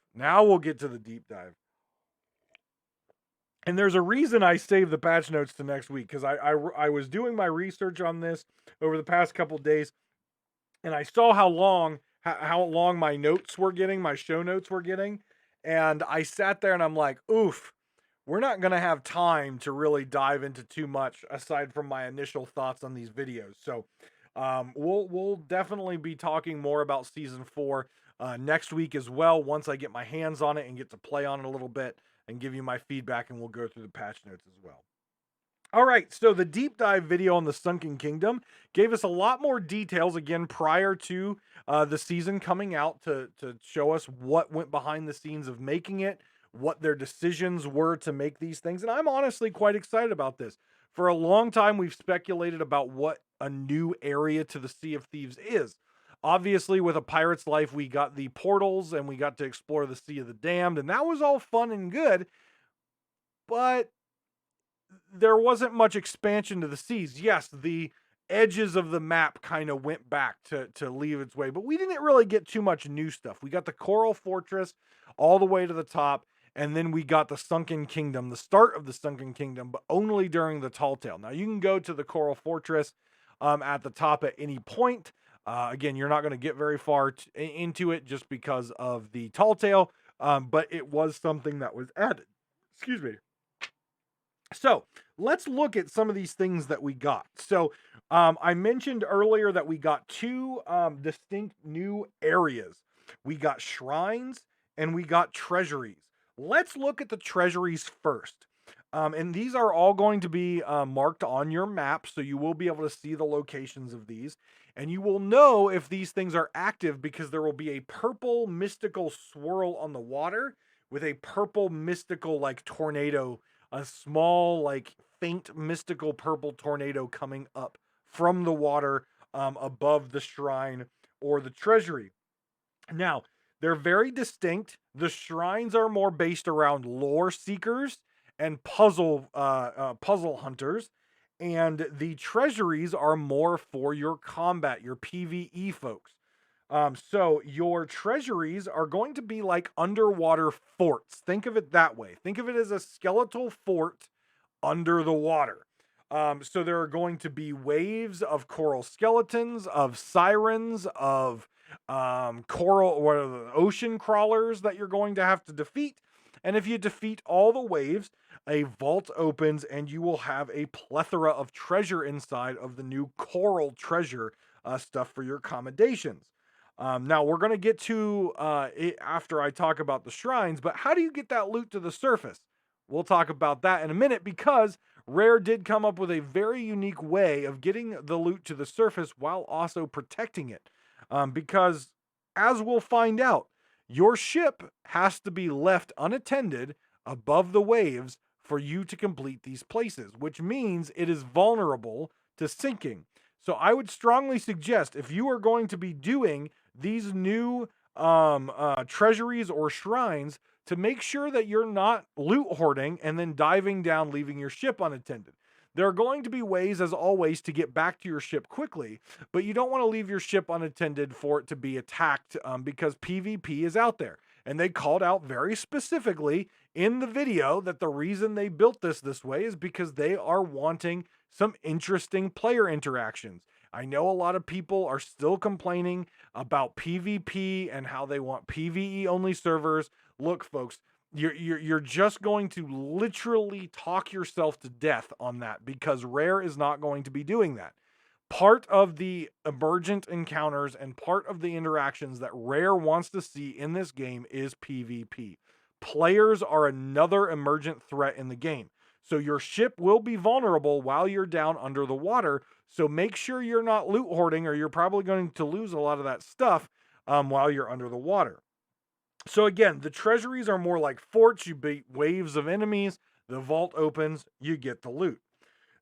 And there's a reason I saved the patch notes to next week, because I was doing my research on this over the past couple days, and I saw how long my notes were getting, my show notes were getting, and I sat there and I'm like, oof, we're not going to have time to really dive into too much aside from my initial thoughts on these videos. So we'll definitely be talking more about Season 4 next week as well, once I get my hands on it and get to play on it a little bit and give you my feedback, and we'll go through the patch notes as well. All right, so the deep dive video on the Sunken Kingdom gave us a lot more details, again, prior to the season coming out, to show us what went behind the scenes of making it, what their decisions were to make these things. And I'm honestly quite excited about this. For a long time, we've speculated about what a new area to the Sea of Thieves is. Obviously, with A Pirate's Life, we got the portals and we got to explore the Sea of the Damned, and that was all fun and good, but there wasn't much expansion to the seas. Yes, the edges of the map kind of went back to leave its way, but we didn't really get too much new stuff. We got the Coral Fortress all the way to the top, and then we got the Sunken Kingdom, the start of the Sunken Kingdom, but only during the Tall Tale. Now, you can go to the Coral Fortress at the top at any point. Again, you're not going to get very far into it just because of the Tall Tale, but it was something that was added. Excuse me. So let's look at some of these things that we got. So I mentioned earlier that we got 2 distinct new areas. We got shrines and we got treasuries. Let's look at the treasuries first. And these are all going to be marked on your map, so you will be able to see the locations of these. And you will know if these things are active, because there will be a purple mystical swirl on the water with a purple mystical like tornado, a small like faint mystical purple tornado coming up from the water above the shrine or the treasury. Now, they're very distinct. The shrines are more based around lore seekers and puzzle hunters, and the treasuries are more for your combat, your PvE folks. So your treasuries are going to be like underwater forts. Think of it that way. Think of it as a skeletal fort under the water. So there are going to be waves of coral skeletons, of sirens, of coral or the ocean crawlers that you're going to have to defeat. And if you defeat all the waves, a vault opens and you will have a plethora of treasure inside of the new coral treasure stuff for your accommodations. Now, we're going to get to it after I talk about the shrines, but how do you get that loot to the surface? We'll talk about that in a minute, because Rare did come up with a very unique way of getting the loot to the surface while also protecting it. Because, as we'll find out, your ship has to be left unattended above the waves for you to complete these places, which means it is vulnerable to sinking. So I would strongly suggest, if you are going to be doing these new treasuries or shrines, to make sure that you're not loot hoarding and then diving down, leaving your ship unattended. There are going to be ways, as always, to get back to your ship quickly, but you don't want to leave your ship unattended for it to be attacked because PvP is out there. And they called out very specifically in the video that the reason they built this way is because they are wanting some interesting player interactions. I know a lot of people are still complaining about PvP and how they want PvE only servers. Look, folks, you're just going to literally talk yourself to death on that because Rare is not going to be doing that. Part of the emergent encounters and part of the interactions that Rare wants to see in this game is PvP. Players are another emergent threat in the game. So your ship will be vulnerable while you're down under the water. So make sure you're not loot hoarding or you're probably going to lose a lot of that stuff while you're under the water. So again, the treasuries are more like forts. You beat waves of enemies. The vault opens. You get the loot.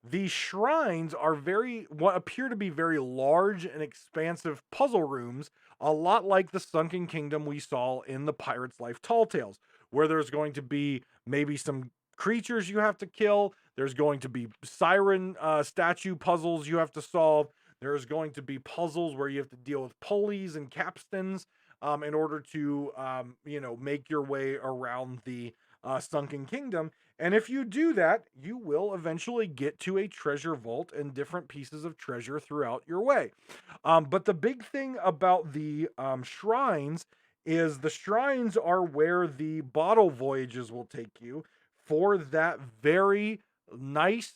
These shrines are what appear to be very large and expansive puzzle rooms, a lot like the Sunken Kingdom we saw in the Pirate's Life Tall Tales, where there's going to be maybe some creatures you have to kill. There's going to be Siren statue puzzles you have to solve. There's going to be puzzles where you have to deal with pulleys and capstans in order to, make your way around the Sunken Kingdom. And if you do that, you will eventually get to a treasure vault and different pieces of treasure throughout your way. But the big thing about the shrines is the shrines are where the bottle voyages will take you for that very nice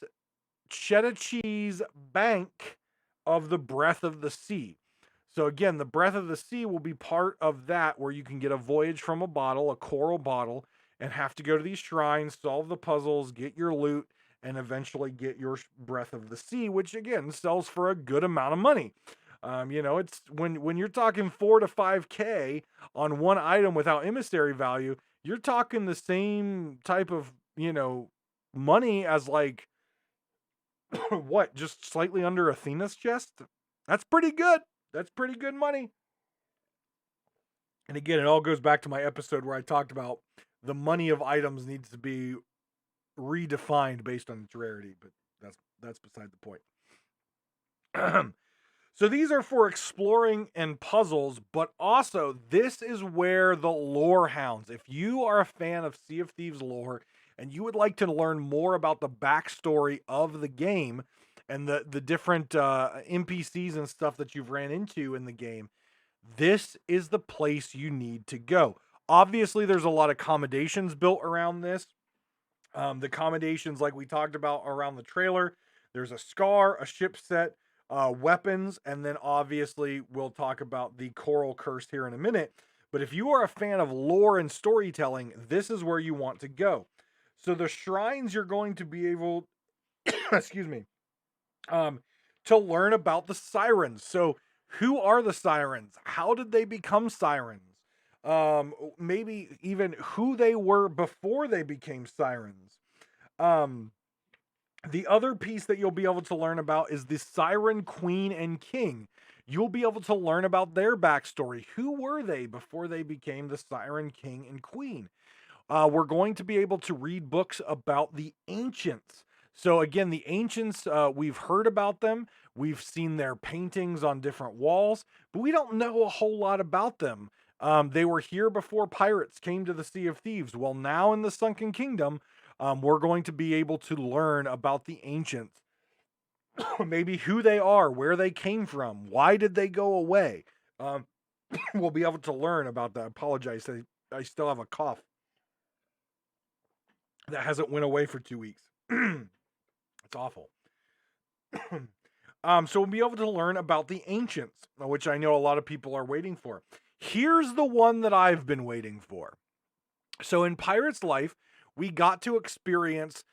cheddar cheese bank of the Breath of the Sea. So again, the Breath of the Sea will be part of that, where you can get a voyage from a bottle, a coral bottle, and have to go to these shrines, solve the puzzles, get your loot, and eventually get your Breath of the Sea, which again sells for a good amount of money. It's when you're talking 4 to 5K on one item without emissary value, you're talking the same type of money as like what, just slightly under Athena's chest? That's pretty good. That's pretty good money. And again, it all goes back to my episode where I talked about the money of items needs to be redefined based on its rarity, but that's beside the point. So these are for exploring and puzzles, but also this is where the lore hounds. If you are a fan of Sea of Thieves lore and you would like to learn more about the backstory of the game and the different NPCs and stuff that you've ran into in the game, this is the place you need to go. Obviously, there's a lot of accommodations built around this. The accommodations, like we talked about around the trailer, there's a scar, a ship set, weapons, and then obviously we'll talk about the coral curse here in a minute. But if you are a fan of lore and storytelling, this is where you want to go. So the shrines, you're going to be able, excuse me, to learn about the sirens. So who are the sirens? How did they become sirens? Maybe even who they were before they became sirens. The other piece that you'll be able to learn about is the Siren Queen and King. You'll be able to learn about their backstory. Who were they before they became the Siren King and Queen? We're going to be able to read books about the ancients. So again, the ancients, we've heard about them. We've seen their paintings on different walls, but we don't know a whole lot about them. They were here before pirates came to the Sea of Thieves. Well, now in the Sunken Kingdom, we're going to be able to learn about the ancients. Maybe who they are, where they came from, why did they go away. We'll be able to learn about that. I apologize, I still have a cough that hasn't went away for 2 weeks. It's awful. So we'll be able to learn about the ancients, which I know a lot of people are waiting for. Here's the one that I've been waiting for. So in Pirate's Life, we got to experience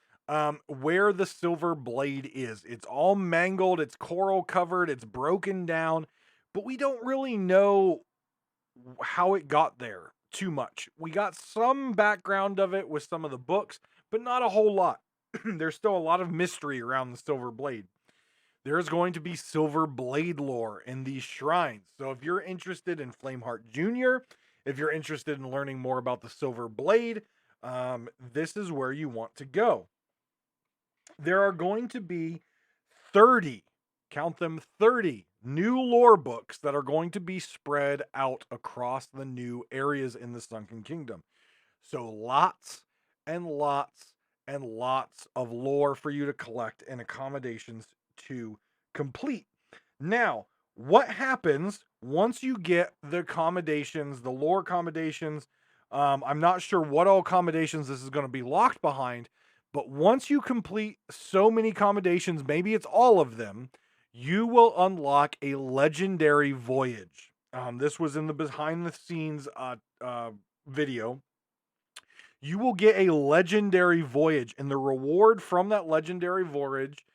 where the silver blade is. It's all mangled, it's coral covered, it's broken down, but we don't really know how it got there too much. We got some background of it with some of the books, but not a whole lot. There's still a lot of mystery around the silver blade. There's going to be silver blade lore in these shrines. So if you're interested in Flameheart Jr., if you're interested in learning more about the silver blade, this is where you want to go. there are going to be 30, count them, 30 new lore books that are going to be spread out across the new areas in the Sunken Kingdom. So lots and lots and lots of lore for you to collect and accommodations to complete. Now, what happens once you get the accommodations, the lore accommodations? I'm not sure what all accommodations this is going to be locked behind, but once you complete so many accommodations, maybe it's all of them, you will unlock a legendary voyage. This was in the behind the scenes video. You will get a legendary voyage, and the reward from that legendary voyage,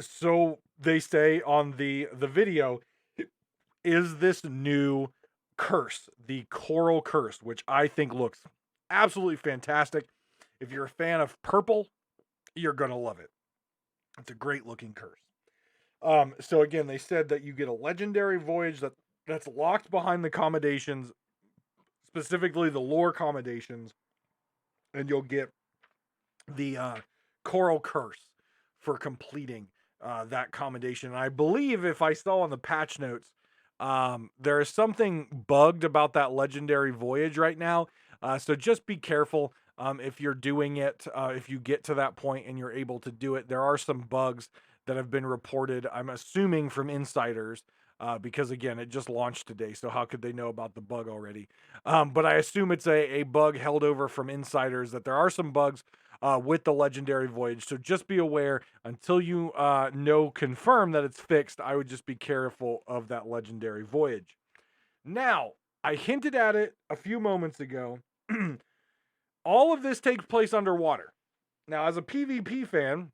so they say on the video, is this new curse, the coral curse, which I think looks absolutely fantastic. If you're a fan of purple, you're gonna love it. It's a great looking curse. So again, they said that you get a legendary voyage that's locked behind the accommodations, specifically the lore accommodations, and you'll get the coral curse for completing that accommodation. And I believe, if I saw on the patch notes, there is something bugged about that legendary voyage right now. So just be careful if you're doing it. If you get to that point and you're able to do it, there are some bugs that have been reported, I'm assuming from insiders, because again, it just launched today. So how could they know about the bug already? But I assume it's a bug held over from insiders, that there are some bugs with the legendary voyage. So just be aware until you know confirm that it's fixed. I would just be careful of that legendary voyage. Now, I hinted at it a few moments ago. All of this takes place underwater. Now, as a PvP fan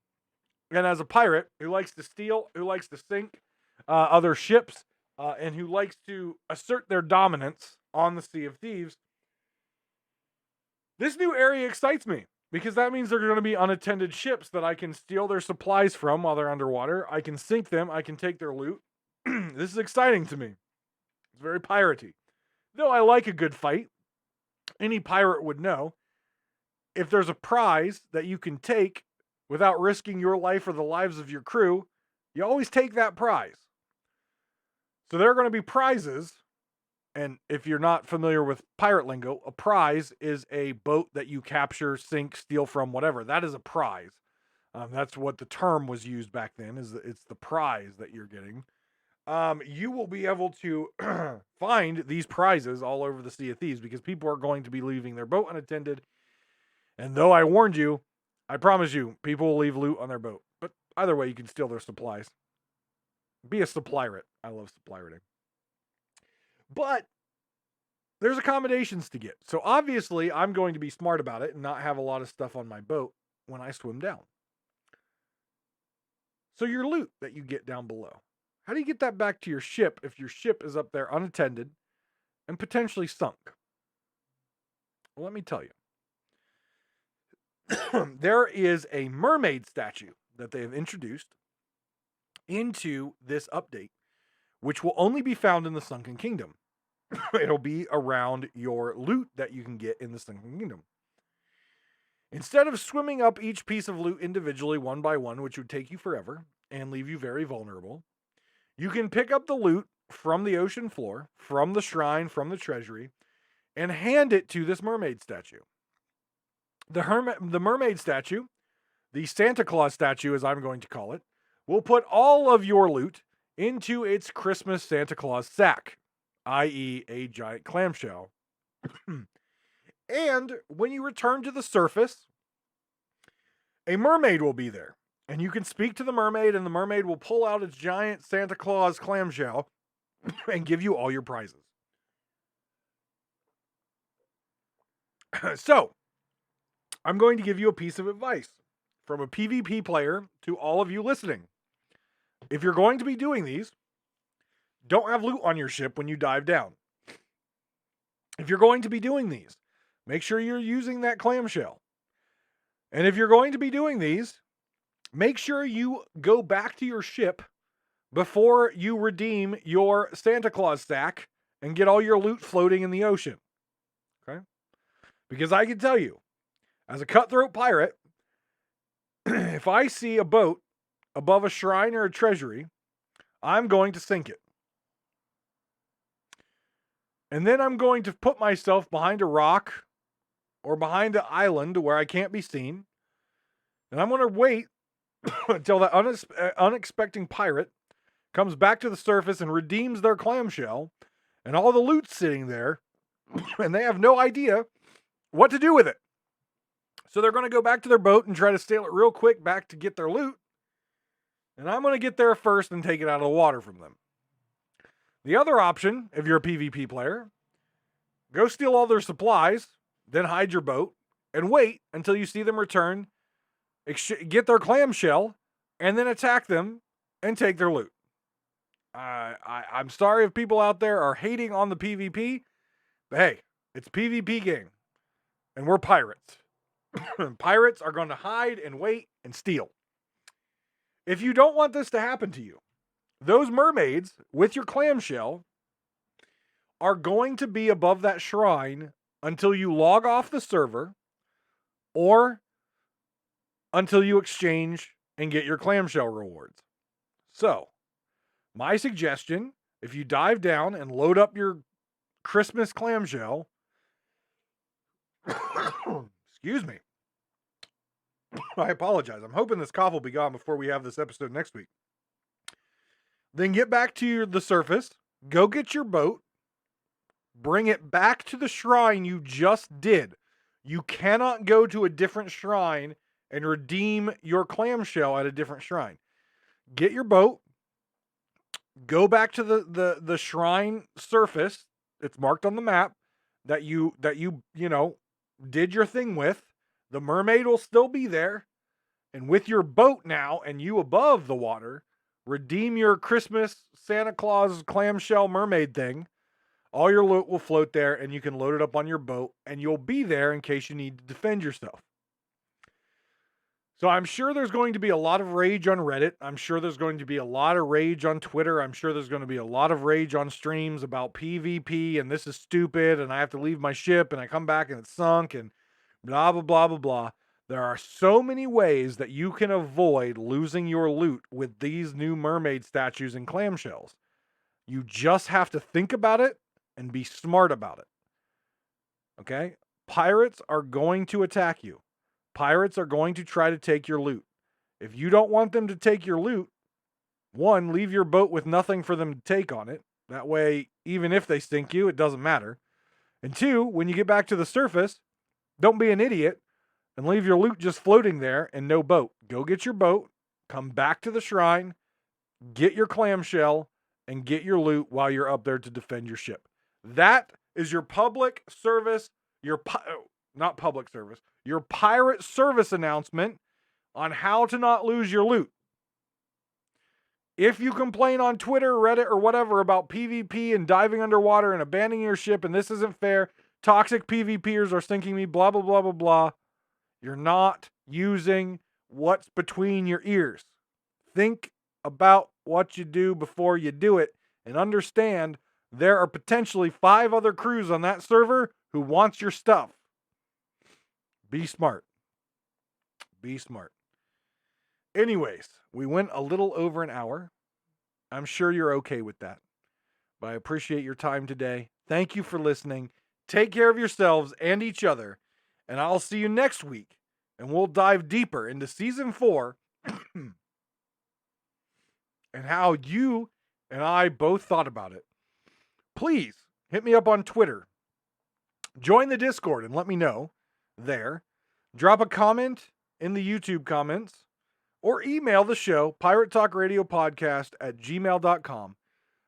and as a pirate who likes to steal, who likes to sink other ships, and who likes to assert their dominance on the Sea of Thieves, this new area excites me. Because that means they're going to be unattended ships that I can steal their supplies from while they're underwater. I can sink them. I can take their loot. This is exciting to me. It's very piratey. Though I like a good fight. Any pirate would know. If there's a prize that you can take without risking your life or the lives of your crew, you always take that prize. So there are going to be prizes. And if you're not familiar with pirate lingo, a prize is a boat that you capture, sink, steal from, whatever. That is a prize. That's what the term was used back then. It's the prize that you're getting. You will be able to find these prizes all over the Sea of Thieves because people are going to be leaving their boat unattended. And though I warned you, I promise you, people will leave loot on their boat. But either way, you can steal their supplies. Be a supply-rit. I love supply-ritting. But there's accommodations to get. So obviously, I'm going to be smart about it and not have a lot of stuff on my boat when I swim down. So your loot that you get down below, how do you get that back to your ship if your ship is up there unattended and potentially sunk? Well, let me tell you. There is a mermaid statue that they have introduced into this update, which will only be found in the Sunken Kingdom. It'll be around your loot that you can get in the Sunken Kingdom. Instead of swimming up each piece of loot individually one by one, which would take you forever and leave you very vulnerable, you can pick up the loot from the ocean floor, from the shrine, from the treasury, and hand it to this mermaid statue. The mermaid statue, the Santa Claus statue as I'm going to call it, will put all of your loot into its Christmas Santa Claus sack, i.e. a giant clamshell. And when you return to the surface, a mermaid will be there. And you can speak to the mermaid, and the mermaid will pull out its giant Santa Claus clamshell and give you all your prizes. So, I'm going to give you a piece of advice from a PvP player to all of you listening. If you're going to be doing these, don't have loot on your ship when you dive down. If you're going to be doing these, make sure you're using that clamshell. And if you're going to be doing these, make sure you go back to your ship before you redeem your Santa Claus sack and get all your loot floating in the ocean. Okay? Because I can tell you, as a cutthroat pirate, if I see a boat above a shrine or a treasury, I'm going to sink it. And then I'm going to put myself behind a rock or behind an island where I can't be seen. And I'm going to wait until that unexpected pirate comes back to the surface and redeems their clamshell, and all the loot's sitting there, and they have no idea what to do with it. So they're going to go back to their boat and try to sail it real quick back to get their loot. And I'm going to get there first and take it out of the water from them. The other option, if you're a PvP player, go steal all their supplies, then hide your boat, and wait until you see them return, get their clamshell, and then attack them and take their loot. I'm sorry if people out there are hating on the PvP, but hey, it's a PvP game, and we're pirates. Pirates are going to hide and wait and steal. If you don't want this to happen to you, those mermaids with your clamshell are going to be above that shrine until you log off the server or until you exchange and get your clamshell rewards. So, my suggestion, if you dive down and load up your Christmas clamshell, excuse me, I apologize. I'm hoping this cough will be gone before we have this episode next week. Then get back to the surface, go get your boat, bring it back to the shrine you just did. You cannot go to a different shrine and redeem your clamshell at a different shrine. Get your boat, go back to the shrine surface. It's marked on the map that you did your thing with. The mermaid will still be there. And with your boat now and you above the water, redeem your Christmas Santa Claus clamshell mermaid thing. All your loot will float there and you can load it up on your boat and you'll be there in case you need to defend yourself. So I'm sure there's going to be a lot of rage on Reddit. I'm sure there's going to be a lot of rage on Twitter. I'm sure there's going to be a lot of rage on streams about PvP and this is stupid and I have to leave my ship and I come back and it's sunk and blah, blah, blah, blah, blah. There are so many ways that you can avoid losing your loot with these new mermaid statues and clamshells. You just have to think about it and be smart about it. Okay? Pirates are going to attack you. Pirates are going to try to take your loot. If you don't want them to take your loot, one, leave your boat with nothing for them to take on it. That way, even if they sink you, it doesn't matter. And two, when you get back to the surface, don't be an idiot and leave your loot just floating there and no boat. Go get your boat, come back to the shrine, get your clamshell, and get your loot while you're up there to defend your ship. That is your public service, not public service, your pirate service announcement on how to not lose your loot. If you complain on Twitter, Reddit, or whatever about PvP and diving underwater and abandoning your ship and this isn't fair, toxic PvPers are sinking me, blah, blah, blah, blah, blah, you're not using what's between your ears. Think about what you do before you do it and understand there are potentially 5 other crews on that server who wants your stuff. Be smart. Be smart. Anyways, we went a little over an hour. I'm sure you're okay with that. But I appreciate your time today. Thank you for listening. Take care of yourselves and each other. And I'll see you next week. And we'll dive deeper into Season 4 and how you and I both thought about it. Please hit me up on Twitter. Join the Discord and let me know there. Drop a comment in the YouTube comments or email the show, piratetalkradiopodcast@gmail.com,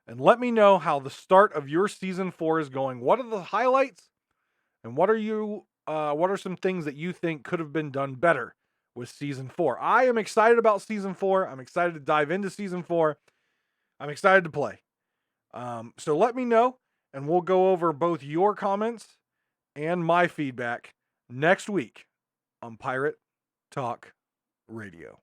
and let me know how the start of your Season 4 is going. What are the highlights? And what are some things that you think could have been done better with Season 4? I am excited about Season 4. I'm excited to dive into Season 4. I'm excited to play. So let me know, and we'll go over both your comments and my feedback next week on Pirate Talk Radio.